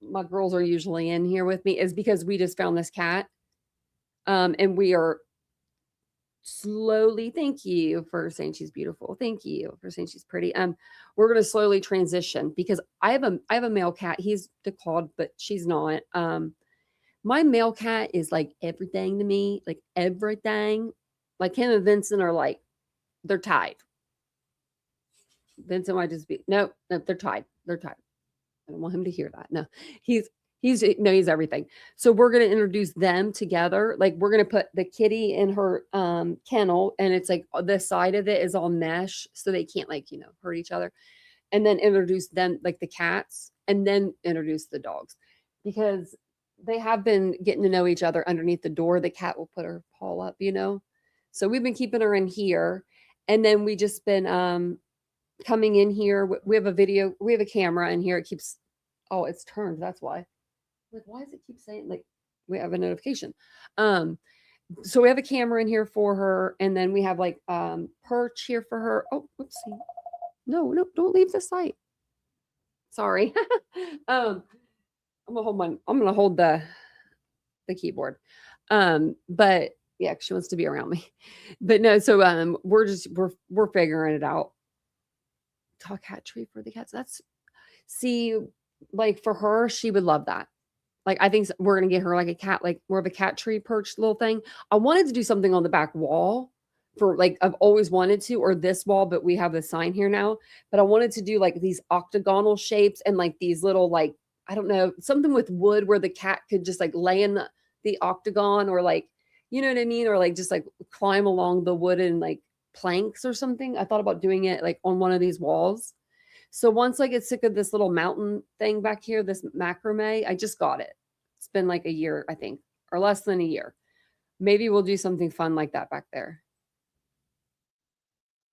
my girls are usually in here with me, is because we just found this cat. And we are slowly, thank you for saying she's beautiful. Thank you for saying she's pretty. We're going to slowly transition, because I have a male cat. He's declawed, but she's not. My male cat is like everything to me, like everything. Like him and Vincent are like, they're tied. Vincent might just be, no, they're tied. They're tied. I don't want him to hear that. No, he's everything. So we're going to introduce them together. Like, we're going to put the kitty in her kennel, and it's like the side of it is all mesh, so they can't hurt each other. And then introduce them, like the cats, and then introduce the dogs, because they have been getting to know each other underneath the door. The cat will put her paw up, So we've been keeping her in here, and then we just been coming in here. We have a camera in here. It keeps, it's turned. That's why. Like, why does it keep saying, like, we have a notification? So we have a camera in here for her, and then we have like perch here for her. Oh, whoopsie. No, don't leave the site. Sorry. I'm gonna hold the keyboard. But yeah, she wants to be around me. But no, so we're figuring it out. Talk cat tree for the cats. Like for her, she would love that. Like, I think we're going to get her like a cat, like more of a cat tree perch little thing. I wanted to do something on the back wall for like, I've always wanted to, or this wall, but we have the sign here now. But I wanted to do like these octagonal shapes and like these little, like, I don't know, something with wood where the cat could just like lay in the octagon, or like, you know what I mean? Or like just like climb along the wooden like planks or something. I thought about doing it like on one of these walls. So once I get sick of this little mountain thing back here, this macrame, I just got it. It's been like a year, I think, or less than a year. Maybe we'll do something fun like that back there.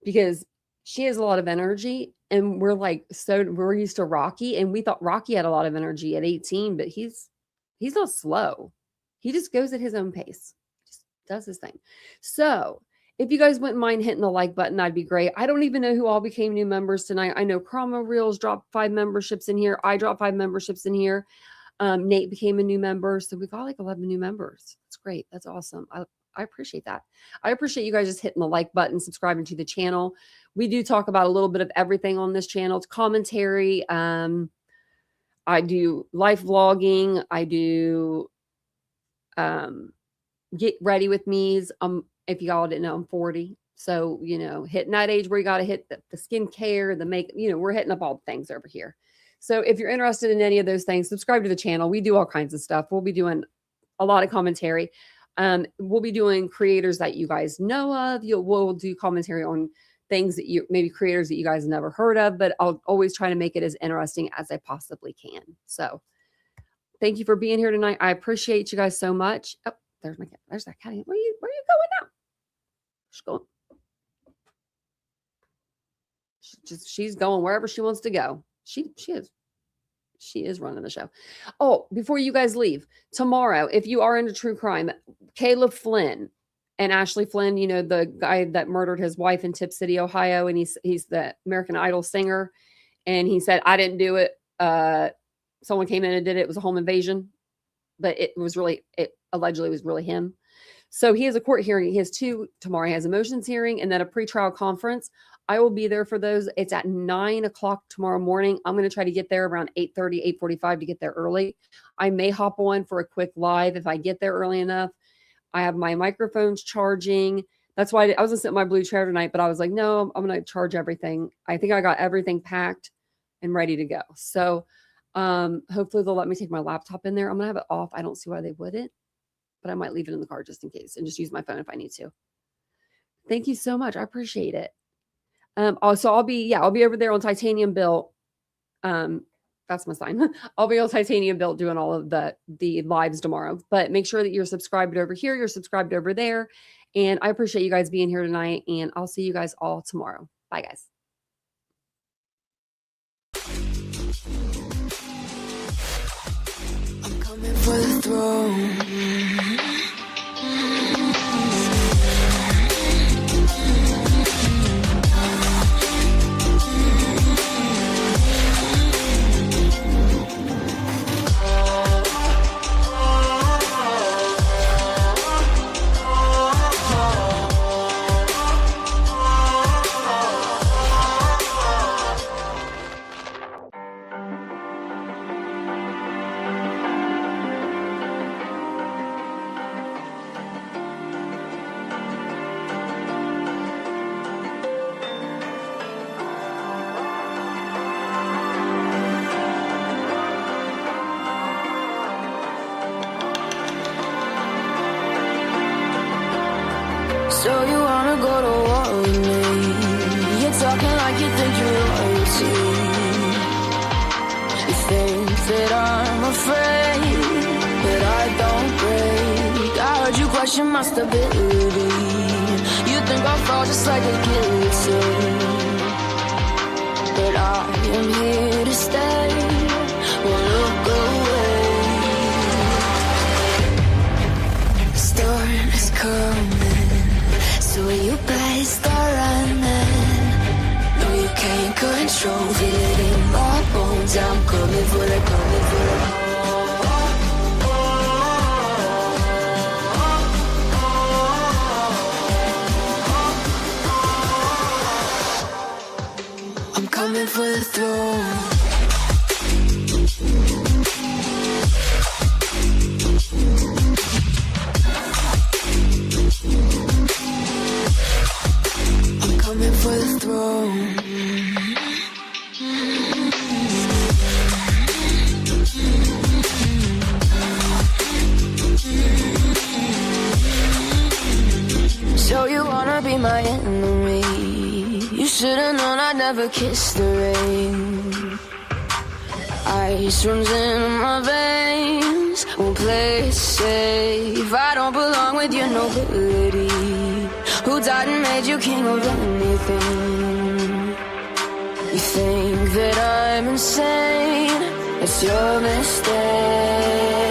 Because she has a lot of energy, and we're used to Rocky, and we thought Rocky had a lot of energy at 18, but he's not slow. He just goes at his own pace. Just does his thing. So if you guys wouldn't mind hitting the like button, that'd be great. I don't even know who all became new members tonight. I know Chroma Reels dropped 5 memberships in here. I dropped 5 memberships in here. Nate became a new member. So we got like 11 new members. That's great. That's awesome. I appreciate that. I appreciate you guys just hitting the like button, subscribing to the channel. We do talk about a little bit of everything on this channel. It's commentary. I do life vlogging. I do get ready with me's. If y'all didn't know, I'm 40. So, hitting that age where you got to hit the skincare, the makeup, we're hitting up all the things over here. So if you're interested in any of those things, subscribe to the channel. We do all kinds of stuff. We'll be doing a lot of commentary. We'll be doing creators that you guys know of. We'll do commentary on things that maybe creators that you guys never heard of, but I'll always try to make it as interesting as I possibly can. So thank you for being here tonight. I appreciate you guys so much. Oh, there's that cat. Where are you going now? She's going. She's going wherever she wants to go. She is running the show. Oh, before you guys leave, tomorrow, if you are into true crime, Caleb Flynn and Ashley Flynn, the guy that murdered his wife in Tip City, Ohio, and he's the American Idol singer, and he said, I didn't do it. Someone came in and did it. It was a home invasion, but it allegedly was really him. So he has a court hearing. He has 2 tomorrow. He has a motions hearing and then a pretrial conference. I will be there for those. It's at 9 o'clock tomorrow morning. I'm going to try to get there around 8:30, 8:45 to get there early. I may hop on for a quick live if I get there early enough. I have my microphones charging. That's why I was going to sit in my blue chair tonight, but I was like, no, I'm going to charge everything. I think I got everything packed and ready to go. So hopefully they'll let me take my laptop in there. I'm going to have it off. I don't see why they wouldn't, but I might leave it in the car just in case and just use my phone if I need to. Thank you so much. I appreciate it. So I'll be over there on Titanium Built. That's my sign. I'll be on Titanium Built doing all of the lives tomorrow, but make sure that you're subscribed over here. You're subscribed over there. And I appreciate you guys being here tonight, and I'll see you guys all tomorrow. Bye guys. I'm coming for the throne. So you wanna go to war with me? You're talking like you think you're royalty. You think that I'm afraid, but I don't break. I heard you question my stability. You think I'll fall just like a guillotine, but I am here to stay. Won't look away. The storm is coming, so you better start running. No, you can't control, feel it in my bones. I'm coming for the I'm coming for the throne. throne. So you wanna be my enemy? You should've known I'd never kiss the rain. Ice runs in my veins, won't play it safe. I don't belong with your nobility. Who died and made you king of anything? You think that I'm insane? It's your mistake.